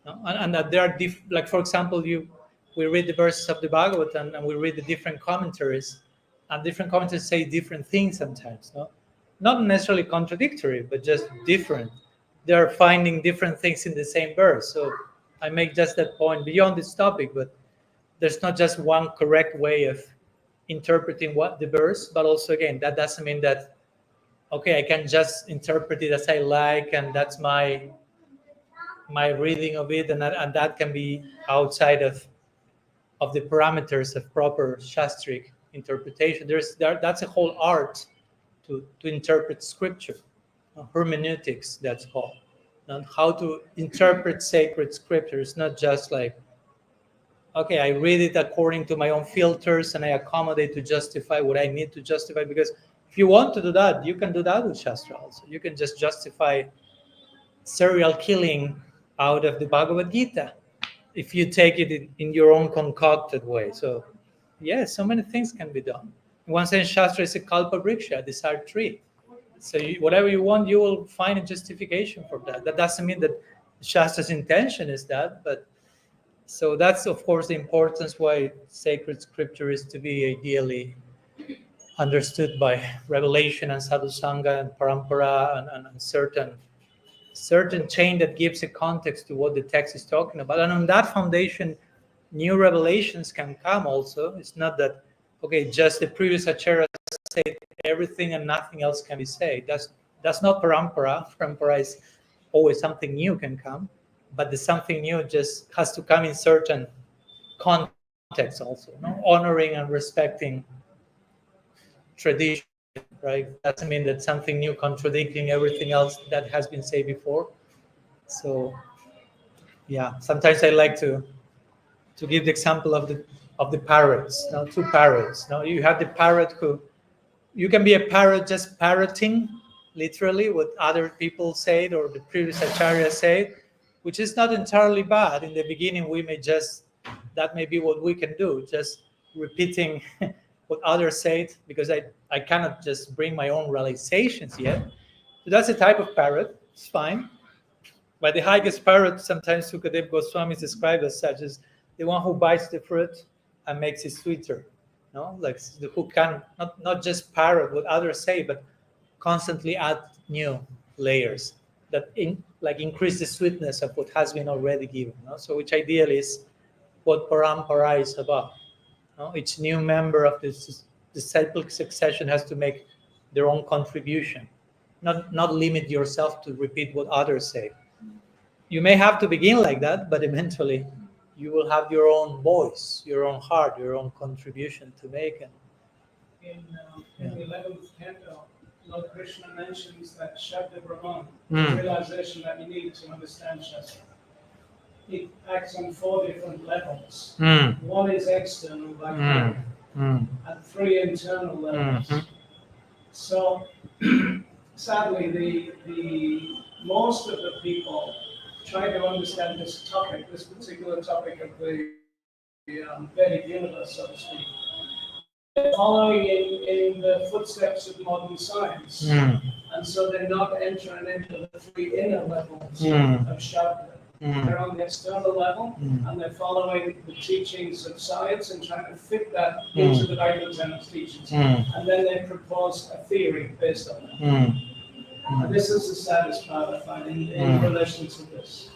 No? And that there are, like for example, we read the verses of the Bhagavatam and we read the different commentaries, and different commentaries say different things sometimes, no? Not necessarily contradictory, but just different. They are finding different things in the same verse. So I make just that point beyond this topic, but there's not just one correct way of interpreting what the verse, but also, again, that doesn't mean that, okay, I can just interpret it as I like, and that's my reading of it, and that can be outside of of the parameters of proper shastric interpretation. That's a whole art to interpret scripture, hermeneutics, that's called. And how to interpret sacred scripture. It's not just like, okay, I read it according to my own filters and I accommodate to justify what I need to justify. Because if you want to do that, you can do that with Shastra also. You can just justify serial killing out of the Bhagavad Gita if you take it in your own concocted way. So, yes, so many things can be done. In one sense, Shastra is a kalpa vriksha, a desire tree. So whatever you want, you will find a justification for that. That doesn't mean that Shastra's intention is that, but so that's, of course, the importance why sacred scripture is to be ideally understood by revelation and sadhusanga and parampara and certain chain that gives a context to what the text is talking about. And on that foundation, new revelations can come also. It's not that, okay, just the previous acharya said everything and nothing else can be said. That's not parampara. Parampara is always something new can come, but the something new just has to come in certain context also, honoring and respecting tradition, right? Doesn't mean that something new contradicting everything else that has been said before. So yeah, sometimes I like to give the example of the parrots. Two parrots. You have the parrot who, you can be a parrot just parroting literally what other people said or the previous acharya said, which is not entirely bad. In the beginning, that may be what we can do, just repeating what others said, because I cannot just bring my own realizations yet. So that's a type of parrot. It's fine. But the highest parrot, sometimes Sukadev Goswami is described as such, as the one who bites the fruit and makes it sweeter. Like who can not just parrot what others say, but constantly add new layers that increase the sweetness of what has been already given. So which ideally is what parampara is about. Each new member of this disciplic succession has to make their own contribution, not limit yourself to repeat what others say. You may have to begin like that, but eventually you will have your own voice, your own heart, your own contribution to make. In the 11th canto, Lord Krishna mentions that Shabda Brahman, Mm. the realization that you need to understand Shastra. It acts on 4 different levels. Mm. One is external, like Mm. Mm. and 3 internal levels. Mhm. So, sadly, the most of the people try to understand this particular topic of the Vedic universe, so to speak, following in the footsteps of modern science. Mm. And so they're not entering into the 3 inner levels of Shabda. They're on the external level, and they're following the teachings of science and trying to fit that into the Vaishnava teachings. And then they propose a theory based on that. And this is the saddest part I find in relation to this.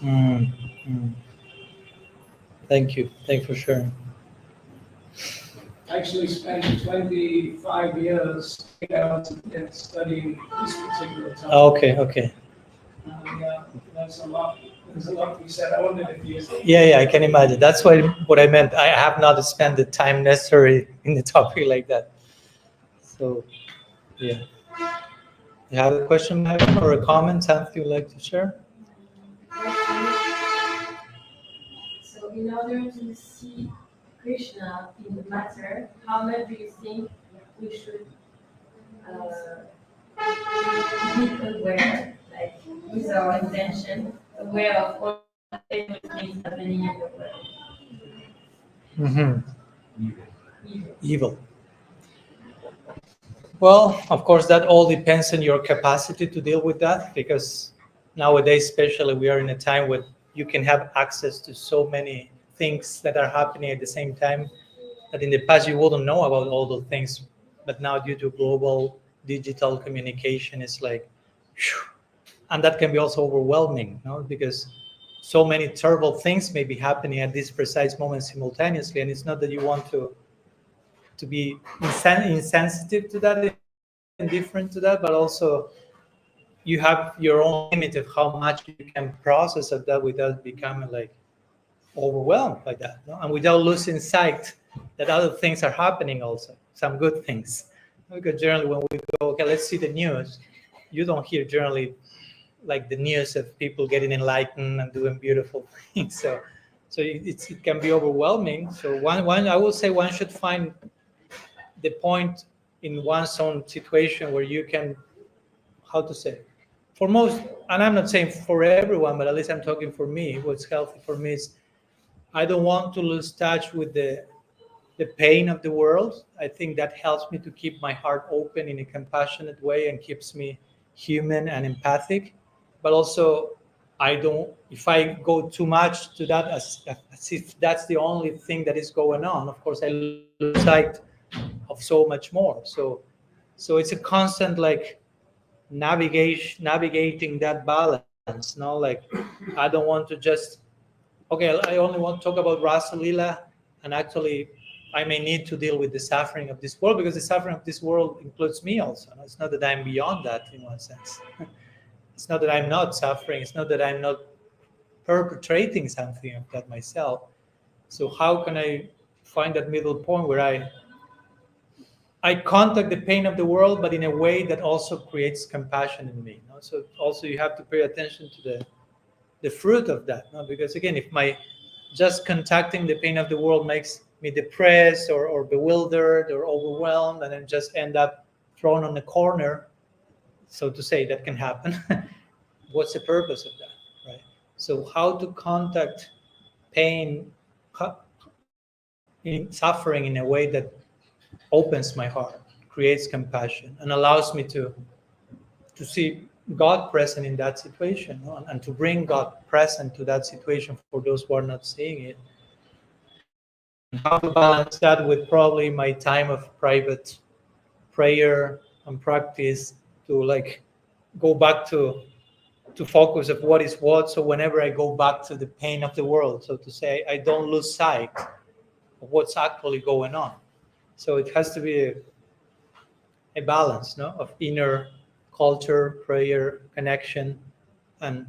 Thank you. Thanks for sharing. I actually spent 25 years studying this particular topic. Okay. And there's a lot to be said. I wondered if you... Yeah, I can imagine. That's what I meant. I have not spent the time necessary in the topic like that. So, yeah. You have a question, Mary, or a comment, something you'd like to share? So, in order to see Krishna in the matter, how much do you think we should be aware, like with our intention, aware of all things happening in the world? Evil. Well, of course, that all depends on your capacity to deal with that, because nowadays, especially, we are in a time where you can have access to so many things that are happening at the same time that in the past you wouldn't know about all those things. But now, due to global digital communication, it's like, whew, and that can be also overwhelming, because so many terrible things may be happening at this precise moment simultaneously, and it's not that you want to be insensitive to that, indifferent to that, but also you have your own limit of how much you can process of that without becoming like overwhelmed by that, no? And without losing sight that other things are happening also, some good things. Because generally when we go, okay, let's see the news, you don't hear generally like the news of people getting enlightened and doing beautiful things. So it can be overwhelming. So one I will say one should find the point in one's own situation where you can, how to say, for most, and I'm not saying for everyone, but at least I'm talking for me, what's healthy for me is I don't want to lose touch with the pain of the world. I think that helps me to keep my heart open in a compassionate way and keeps me human and empathic. But also, I don't, if I go too much to that as if that's the only thing that is going on, of course, I lose sight of so much more. So it's a constant like navigating that balance. No, like I don't want to just, okay, I only want to talk about Rasa Lila, and actually I may need to deal with the suffering of this world because the suffering of this world includes me also. It's not that I'm beyond that in one sense. It's not that I'm not suffering. It's not that I'm not perpetrating something of that myself. So how can I find that middle point where I contact the pain of the world, but in a way that also creates compassion in me. No? So also you have to pay attention to the fruit of that. No? Because again, if my just contacting the pain of the world makes me depressed or bewildered or overwhelmed, and then just end up thrown on the corner, so to say, that can happen. What's the purpose of that, right? So how to contact pain, in suffering in a way that opens my heart, creates compassion, and allows me to see God present in that situation, no? And to bring God present to that situation for those who are not seeing it. And how to balance that with probably my time of private prayer and practice to like go back to focus of what is what. So whenever I go back to the pain of the world, so to say, I don't lose sight of what's actually going on. So it has to be a balance, no, of inner culture, prayer, connection, and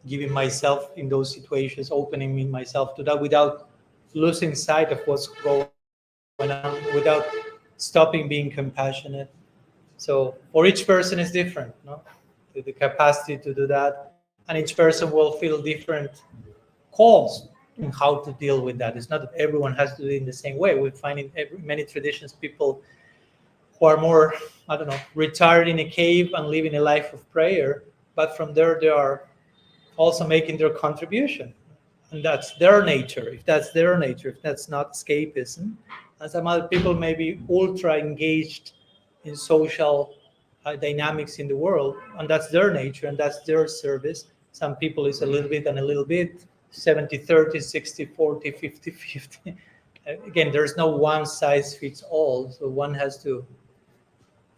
giving myself in those situations, opening me myself to that without losing sight of what's going on, without stopping being compassionate. So for each person is different, no? The capacity to do that, and each person will feel different calls in how to deal with that. It's not that everyone has to do it in the same way. We find in many traditions people who are more, I don't know, retired in a cave and living a life of prayer, but from there they are also making their contribution, and that's their nature. If that's their nature, if that's not escapism, and some other people may be ultra engaged in social dynamics in the world, and that's their nature and that's their service. Some people is a little bit and a little bit, 70-30, 60-40, 50-50. Again, there's no one size fits all, so one has to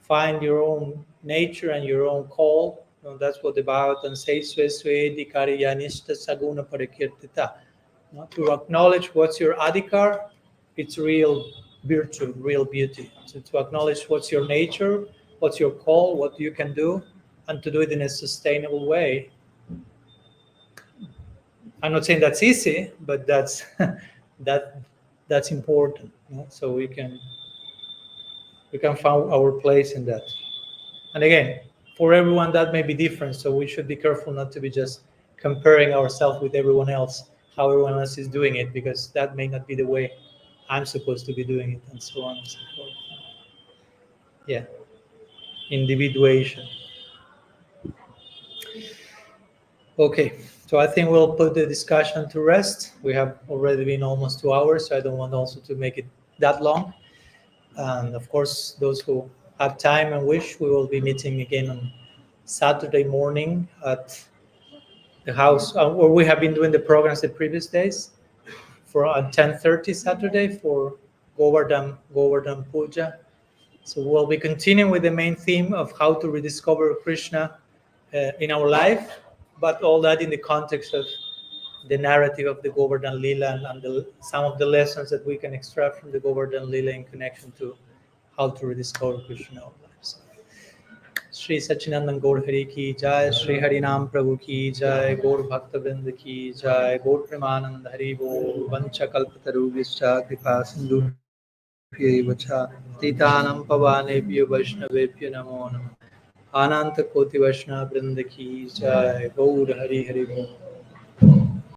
find your own nature and your own call. You know, that's what the Bhagavatam says, saguna parakirtita. To acknowledge what's your adhikar, it's real virtue, real beauty. So to acknowledge what's your nature, what's your call, what you can do, and to do it in a sustainable way. I'm not saying that's easy, but that's that's important. You know? So we can find our place in that. And again, for everyone that may be different, so we should be careful not to be just comparing ourselves with everyone else, how everyone else is doing it, because that may not be the way I'm supposed to be doing it, and so on and so forth. Yeah, individuation. Okay, so I think we'll put the discussion to rest. We have already been almost 2 hours, so I don't want also to make it that long. And of course, those who have time and wish, we will be meeting again on Saturday morning at the house where we have been doing the programs the previous days for 10:30 Saturday for Govardhan Puja. So we'll be continuing with the main theme of how to rediscover Krishna in our life, but all that in the context of the narrative of the Govardhan Lila and some of the lessons that we can extract from the Govardhan Lila in connection to how to rediscover Krishna in our lives. Shri सच्चिदानंद गौर हरि की जय, श्री हरिनाम प्रभु की जय, गौर भक्त वृंद की जय, गौर प्रेमानंद हरि बोल। वंच कल्पतरुभ्यश्च कृपा सिंधु तीतानं पवानेभ्यो वैष्णवेभ्यो नमो नमः। अनंत कोटि वैष्णव वृंद की जय, गौर हरि हरि बोल।